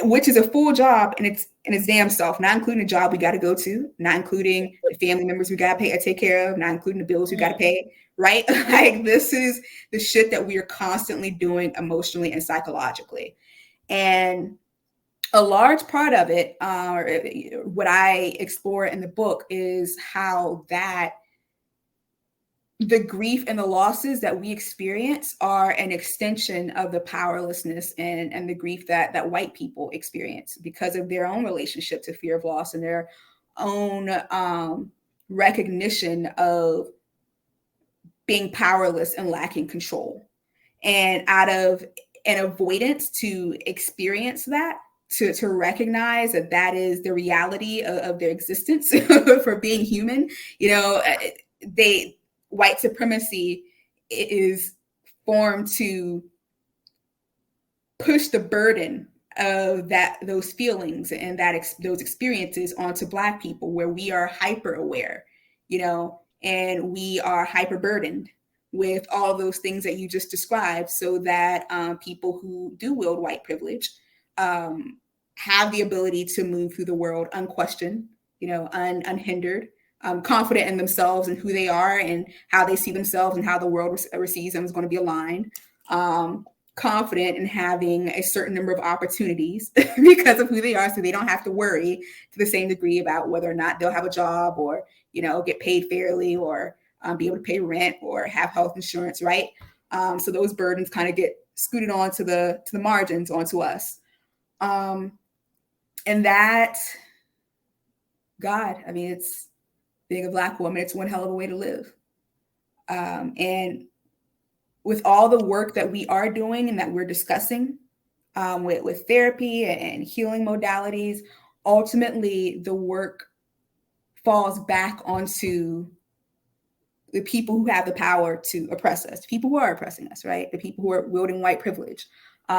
which is a full job in its damn self, not including the job we got to go to, not including the family members we got to pay or take care of, not including the bills we got to pay, right? Like this is the shit that we are constantly doing emotionally and psychologically. And a large part of it, what I explore in the book, is how that the grief and the losses that we experience are an extension of the powerlessness and the grief that white people experience because of their own relationship to fear of loss and their own recognition of being powerless and lacking control. And out of an avoidance to experience that, to recognize that is the reality of their existence for being human, white supremacy is formed to push the burden of those feelings and those experiences onto Black people, where we are hyper aware, and we are hyper burdened with all those things that you just described, so that people who do wield white privilege have the ability to move through the world unquestioned, unhindered, confident in themselves and who they are and how they see themselves and how the world receives them is going to be aligned. Confident in having a certain number of opportunities because of who they are, so they don't have to worry to the same degree about whether or not they'll have a job or, get paid fairly or be able to pay rent or have health insurance, right? So those burdens kind of get scooted on to the margins onto us. And that, God, it's being a Black woman, it's one hell of a way to live. And with all the work that we are doing and that we're discussing with therapy and healing modalities, ultimately the work falls back onto the people who have the power to oppress us, the people who are oppressing us, right? The people who are wielding white privilege.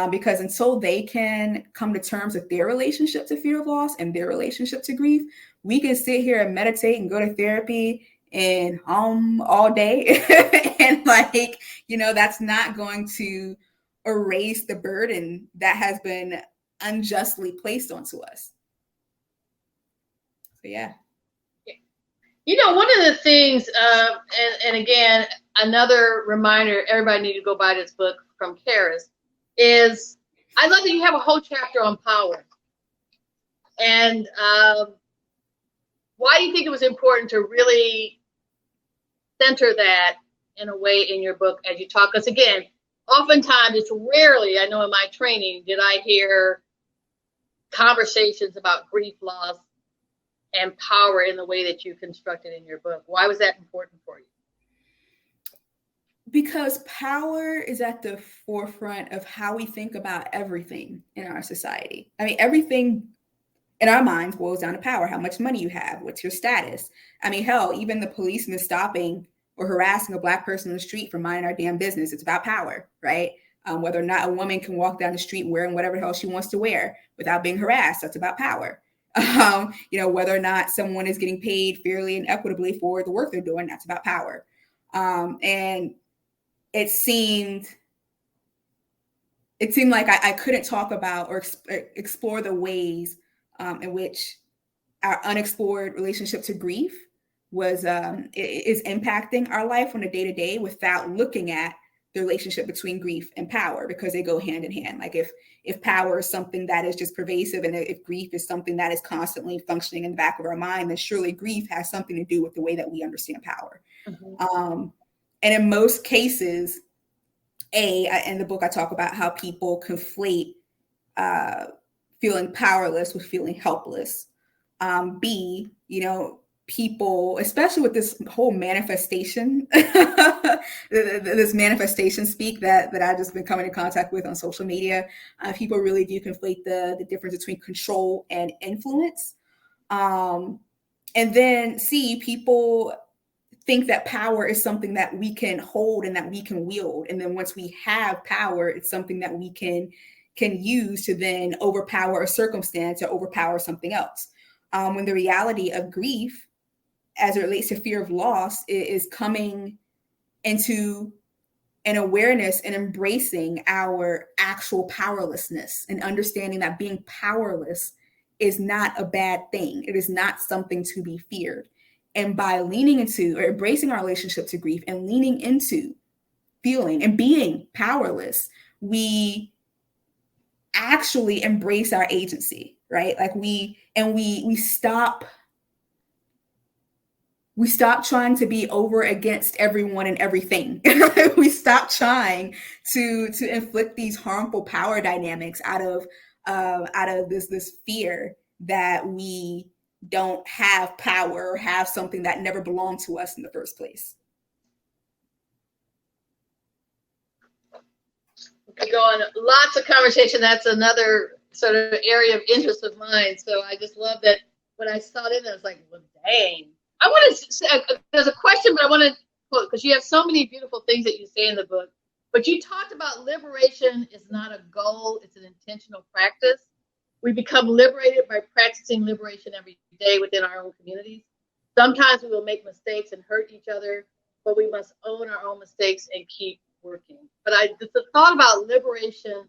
Because until they can come to terms with their relationship to fear of loss and their relationship to grief, we can sit here and meditate and go to therapy and all day. And like, you know, that's not going to erase the burden that has been unjustly placed onto us. So, yeah. You know, one of the things, and again, another reminder, everybody need to go buy this book from Charis, is I love that you have a whole chapter on power. And why do you think it was important to really center that in a way in your book as you talk? Because again, oftentimes it's rarely, I know in my training, did I hear conversations about grief, loss, and power in the way that you constructed in your book. Why was that important for you? Because power is at the forefront of how we think about everything in our society. I mean, everything in our minds boils down to power. How much money you have, what's your status? I mean, hell, even the policeman stopping or harassing a Black person on the street for minding our damn business, it's about power, right? Whether or not a woman can walk down the street wearing whatever the hell she wants to wear without being harassed, that's about power. You know, whether or not someone is getting paid fairly and equitably for the work they're doing, that's about power. And it seemed like I couldn't talk about or explore the ways in which our unexplored relationship to grief is impacting our life on a day-to-day without looking at the relationship between grief and power, because they go hand in hand. Like if power is something that is just pervasive, and if grief is something that is constantly functioning in the back of our mind, then surely grief has something to do with the way that we understand power. Mm-hmm. And in most cases, in the book, I talk about how people conflate feeling powerless with feeling helpless. B, you know, people, especially with this whole manifestation, this manifestation speak that I've just been coming in contact with on social media, people really do conflate the difference between control and influence. And then C, people think that power is something that we can hold and that we can wield. And then once we have power, it's something that we can use to then overpower a circumstance or overpower something else. When the reality of grief, as it relates to fear of loss, is coming into an awareness and embracing our actual powerlessness and understanding that being powerless is not a bad thing. It is not something to be feared. And by leaning into or embracing our relationship to grief and leaning into feeling and being powerless, we actually embrace our agency, right? Like we stop trying to be over against everyone and everything. We stop trying to inflict these harmful power dynamics out of this fear that we don't have power or have something that never belonged to us in the first place. We could go on lots of conversation. That's another sort of area of interest of mine. So I just love that when I saw it, I was like, well, dang. I want to say, there's a question, but I want to quote, because you have so many beautiful things that you say in the book. But you talked about liberation is not a goal, it's an intentional practice. We become liberated by practicing liberation every day within our own communities. Sometimes we will make mistakes and hurt each other, but we must own our own mistakes and keep working. But the thought about liberation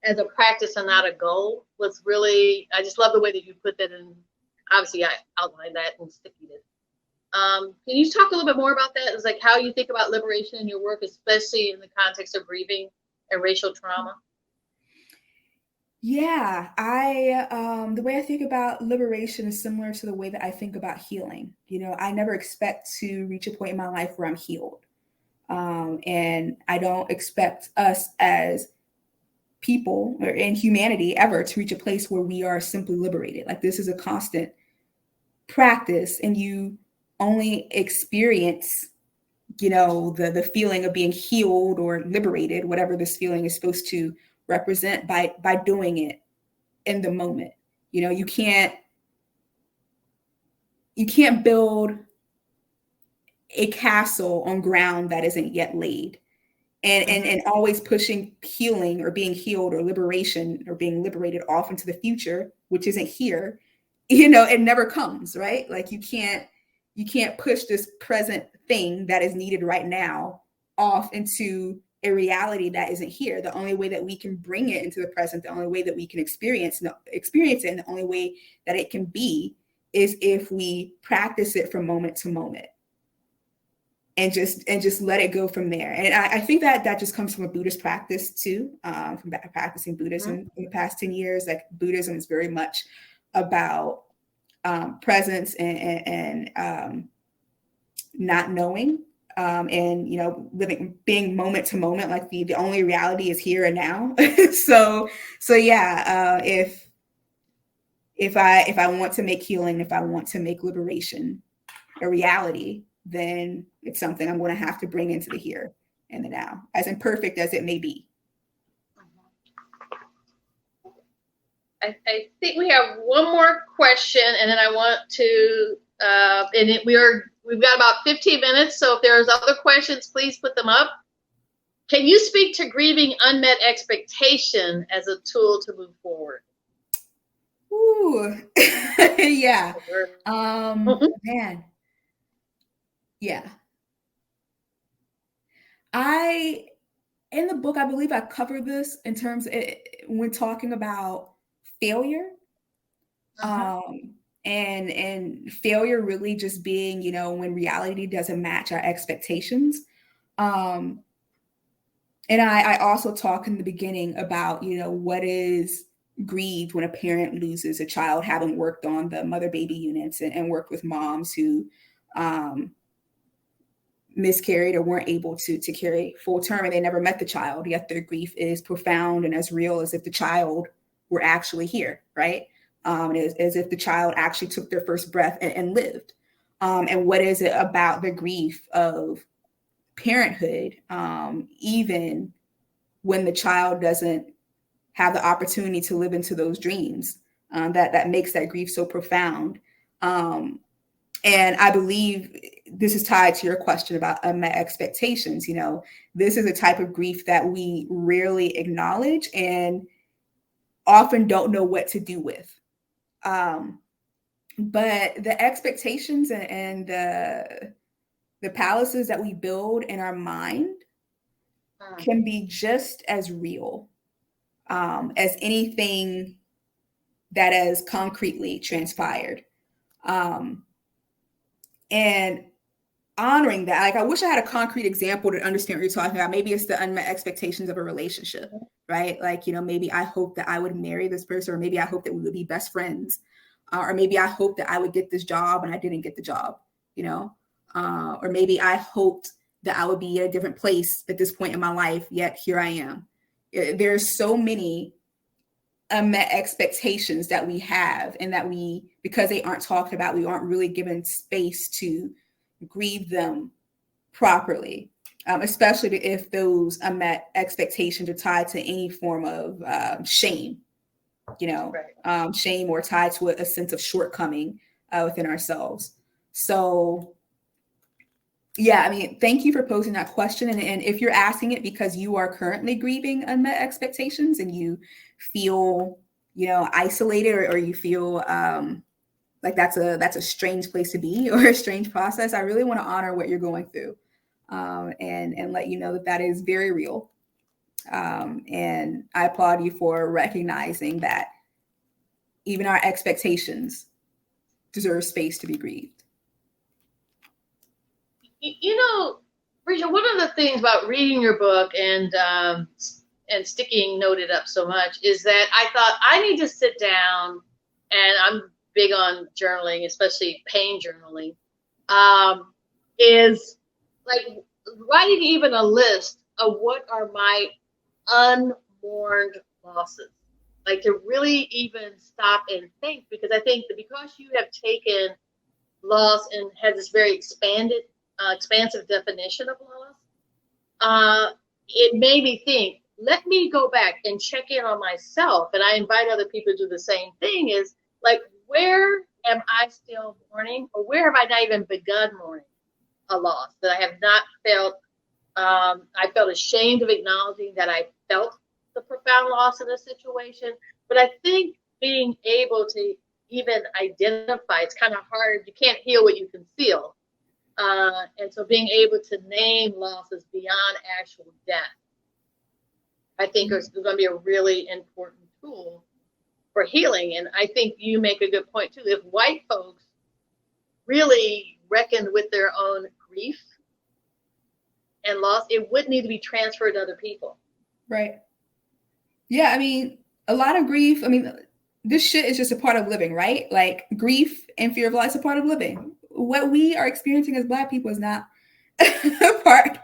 as a practice and not a goal was really, I just love the way that you put that in. Obviously, I outlined that and stickied it. Can you talk a little bit more about that? It's like how you think about liberation in your work, especially in the context of grieving and racial trauma. Yeah, the way I think about liberation is similar to the way that I think about healing. You know, I never expect to reach a point in my life where I'm healed. And I don't expect us as people or in humanity ever to reach a place where we are simply liberated. Like this is a constant practice, and you only experience, you know, the feeling of being healed or liberated, whatever this feeling is supposed to represent, by doing it in the moment. You know, you can't build a castle on ground that isn't yet laid, and always pushing healing or being healed or liberation or being liberated off into the future, which isn't here, it never comes, right? Like you can't push this present thing that is needed right now off into a reality that isn't here. The only way that we can bring it into the present, the only way that we can experience it, and the only way that it can be is if we practice it from moment to moment and just let it go from there. And I think that just comes from a Buddhist practice too, from practicing Buddhism in the past 10 years. Like Buddhism is very much about presence and not knowing, and being moment to moment, like the only reality is here and now. so yeah, if I want to make healing, if I want to make liberation a reality, then it's something I'm going to have to bring into the here and the now, as imperfect as it may be. I think we have one more question, and then I want to, we've got about 15 minutes, so if there's other questions, please put them up. Can you speak to grieving unmet expectation as a tool to move forward? Ooh, yeah. Man. Yeah. In the book, I believe I covered this in terms of when talking about failure. And failure really just being, when reality doesn't match our expectations. And I also talk in the beginning about, what is grieved when a parent loses a child, having worked on the mother baby units and worked with moms who miscarried or weren't able to carry full term, and they never met the child, yet their grief is profound and as real as if the child were actually here, right? As if the child actually took their first breath and lived. And what is it about the grief of parenthood, even when the child doesn't have the opportunity to live into those dreams, that makes that grief so profound? And I believe this is tied to your question about unmet expectations. This is a type of grief that we rarely acknowledge and often don't know what to do with. But the expectations and the palaces that we build in our mind can be just as real as anything that has concretely transpired. And honoring that, like, I wish I had a concrete example to understand what you're talking about. Maybe it's the unmet expectations of a relationship, right? Like, maybe I hope that I would marry this person, or maybe I hope that we would be best friends, or maybe I hope that I would get this job and I didn't get the job, or maybe I hoped that I would be at a different place at this point in my life, yet here I am. There's so many unmet expectations that we have, and that because they aren't talked about, we aren't really given space to grieve them properly, especially if those unmet expectations are tied to any form of shame, right. Shame, or tied to a sense of shortcoming within ourselves. So yeah, thank you for posing that question. And if you're asking it because you are currently grieving unmet expectations and you feel, isolated, or you feel like that's a strange place to be, or a strange process, I really want to honor what you're going through, and let you know that is very real. And I applaud you for recognizing that even our expectations deserve space to be grieved. Risha, one of the things about reading your book and sticking Noted up so much is that I thought I need to sit down, and I'm big on journaling, especially pain journaling, is like writing even a list of what are my unmourned losses, like to really even stop and think, because I think that because you have taken loss and had this very expansive definition of loss, it made me think, let me go back and check in on myself. And I invite other people to do the same thing, is like, where am I still mourning, or where have I not even begun mourning? a loss, that I have not felt, I felt ashamed of acknowledging that I felt the profound loss in a situation. But I think being able to even identify, it's kind of hard. You can't heal what you can feel. And so being able to name losses beyond actual death, I think is going to be a really important tool for healing. And I think you make a good point too. If white folks really reckoned with their own grief and loss, it would need to be transferred to other people. Right. Yeah, I mean, a lot of grief, I mean, this shit is just a part of living, right? Like grief and fear of loss is a part of living. What we are experiencing as Black people is not a part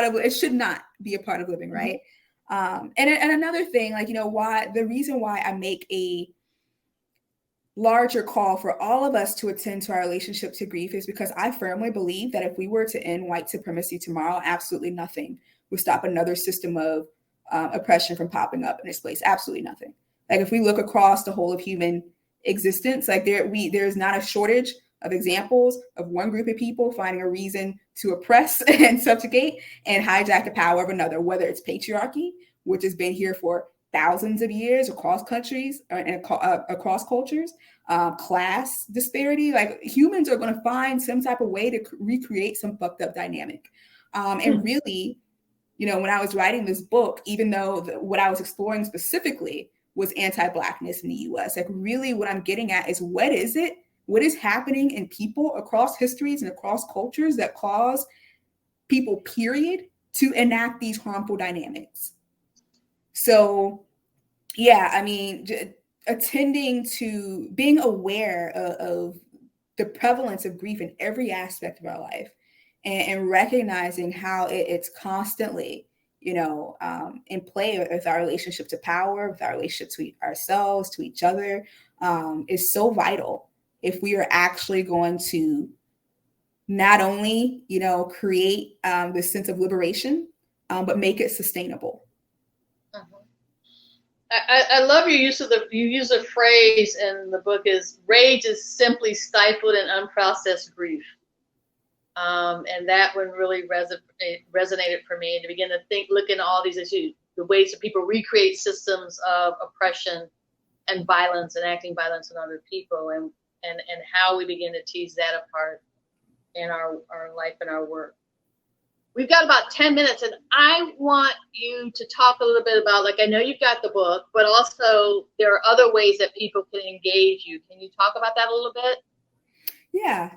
of it should not be a part of living, right? And another thing, like, you know, the reason why I make a larger call for all of us to attend to our relationship to grief is because I firmly believe that if we were to end white supremacy tomorrow, absolutely nothing would stop another system of oppression from popping up in its place. Absolutely nothing. Like if we look across the whole of human existence, like there's not a shortage of examples of one group of people finding a reason to oppress and subjugate and hijack the power of another, whether it's patriarchy, which has been here for thousands of years across countries and across cultures, class disparity. Like humans are going to find some type of way to recreate some fucked up dynamic. And really, you know, when I was writing this book, even though what I was exploring specifically was anti-Blackness in the US, like really what I'm getting at is what is happening in people across histories and across cultures that cause people, period, to enact these harmful dynamics. So, yeah, I mean, attending to being aware of the prevalence of grief in every aspect of our life and recognizing how it's constantly, you know, in play with our relationship to power, with our relationship to ourselves, to each other, is so vital if we are actually going to not only, you know, create this sense of liberation, but make it sustainable. I love your use of you use a phrase in the book is rage is simply stifled and unprocessed grief. And that one really resonated for me, to begin to look into all these issues, the ways that people recreate systems of oppression and violence and acting violence on other people, and how we begin to tease that apart in our life and our work. We've got about 10 minutes, and I want you to talk a little bit about, like, I know you've got the book, but also there are other ways that people can engage you. Can you talk about that a little bit? Yeah,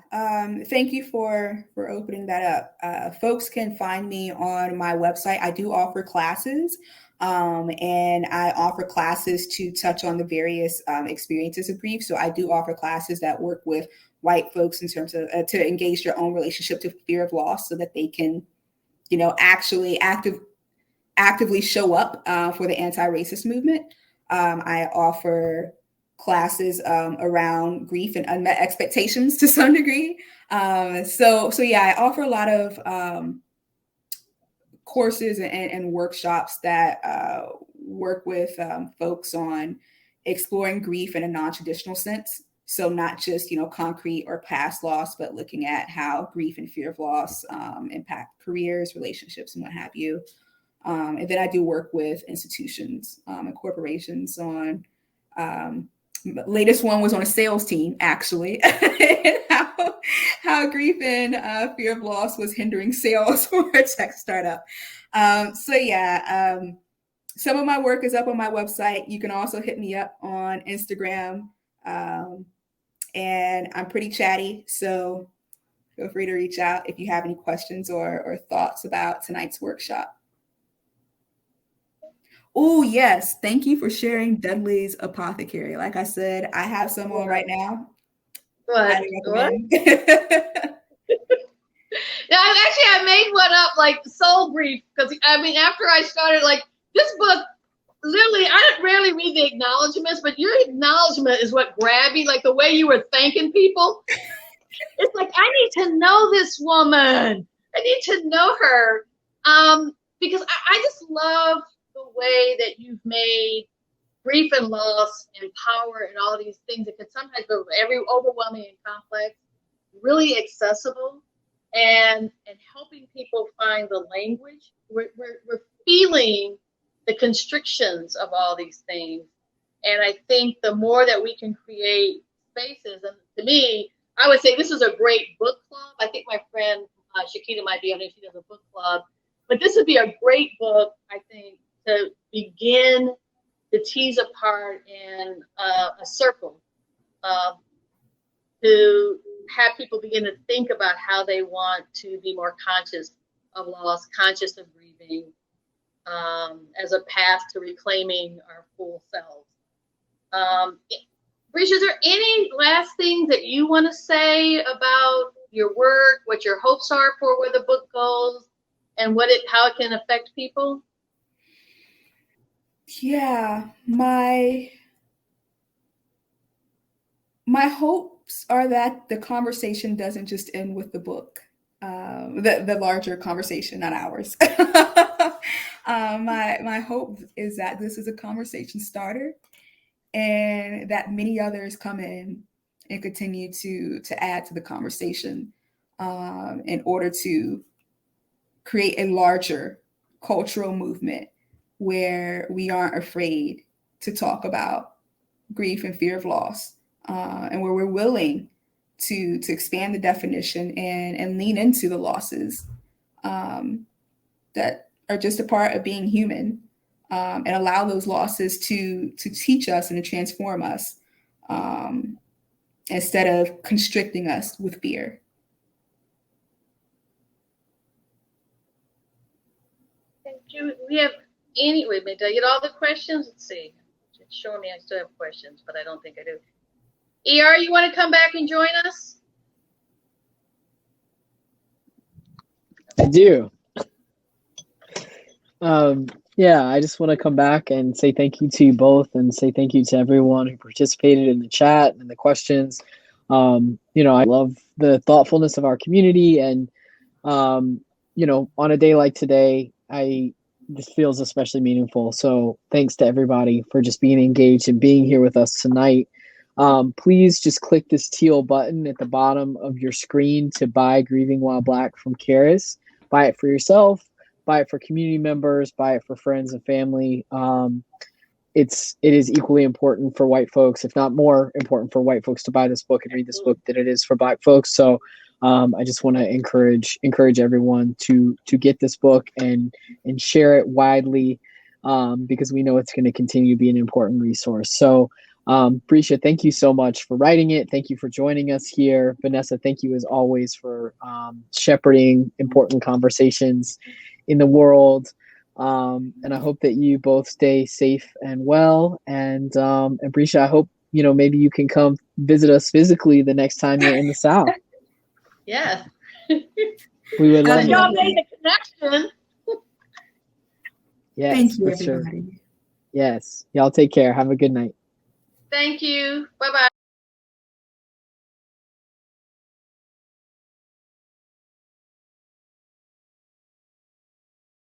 thank you for opening that up. Folks can find me on my website. I do offer classes, and I offer classes to touch on the various experiences of grief. So I do offer classes that work with white folks in terms of to engage their own relationship to fear of loss, so that they can, you know, actually actively show up for the anti-racist movement. I offer classes around grief and unmet expectations to some degree. So yeah, I offer a lot of courses and workshops that work with folks on exploring grief in a non-traditional sense. So not just, you know, concrete or past loss, but looking at how grief and fear of loss impact careers, relationships, and what have you. And then I do work with institutions and corporations on, latest one was on a sales team, actually, and how grief and fear of loss was hindering sales for a tech startup. So yeah, some of my work is up on my website. You can also hit me up on Instagram. And I'm pretty chatty, so feel free to reach out if you have any questions or thoughts about tonight's workshop. Oh, yes. Thank you for sharing Dudley's Apothecary. Like I said, I have some on right now. What? Yeah, I made one up, like soul grief, because I mean, after I started, like, this book, literally, I rarely read the acknowledgments, but your acknowledgement is what grabbed me, like the way you were thanking people. It's like, I need to know this woman. I need to know her, because I just love the way that you've made grief and loss and power and all these things that can sometimes be overwhelming and complex, really accessible. and helping people find the language. We're feeling the constrictions of all these things. And I think the more that we can create spaces, and to me, I would say this is a great book club. I think my friend Shakita might be on it. She does a book club. But this would be a great book, I think, to begin to tease apart in a circle, to have people begin to think about how they want to be more conscious of loss, conscious of grieving, as a path to reclaiming our full selves. Risha, is there any last things that you want to say about your work, what your hopes are for where the book goes, and how it can affect people? Yeah, my hopes are that the conversation doesn't just end with the book, the larger conversation, not ours. My hope is that this is a conversation starter, and that many others come in and continue to add to the conversation, in order to create a larger cultural movement where we aren't afraid to talk about grief and fear of loss, and where we're willing to expand the definition and lean into the losses that are just a part of being human, and allow those losses to teach us and to transform us, instead of constricting us with fear. Do we have any, wait a minute, did I get all the questions? Let's see. It's showing me I still have questions, but I don't think I do. ER, you want to come back and join us? I do. Yeah, I just want to come back and say thank you to you both, and say thank you to everyone who participated in the chat and the questions. I love the thoughtfulness of our community, and on a day like today, this feels especially meaningful. So thanks to everybody for just being engaged and being here with us tonight. Please just click this teal button at the bottom of your screen to buy Grieving While Black from Charis. Buy it for yourself, buy it for community members, buy it for friends and family. It is equally important for white folks, if not more important for white folks, to buy this book and read this book than it is for Black folks. So I just want to encourage everyone to get this book and share it widely, because we know it's going to continue to be an important resource. So Breeshia, thank you so much for writing it. Thank you for joining us here. Vanessa, thank you as always for shepherding important conversations in the world. And I hope that you both stay safe and well. And Breeshia, I hope, maybe you can come visit us physically the next time you're in the South. Yes. We would love y'all made the connection. Yes, thank you, for everybody. Sure. Yes. Y'all take care. Have a good night. Thank you. Bye-bye.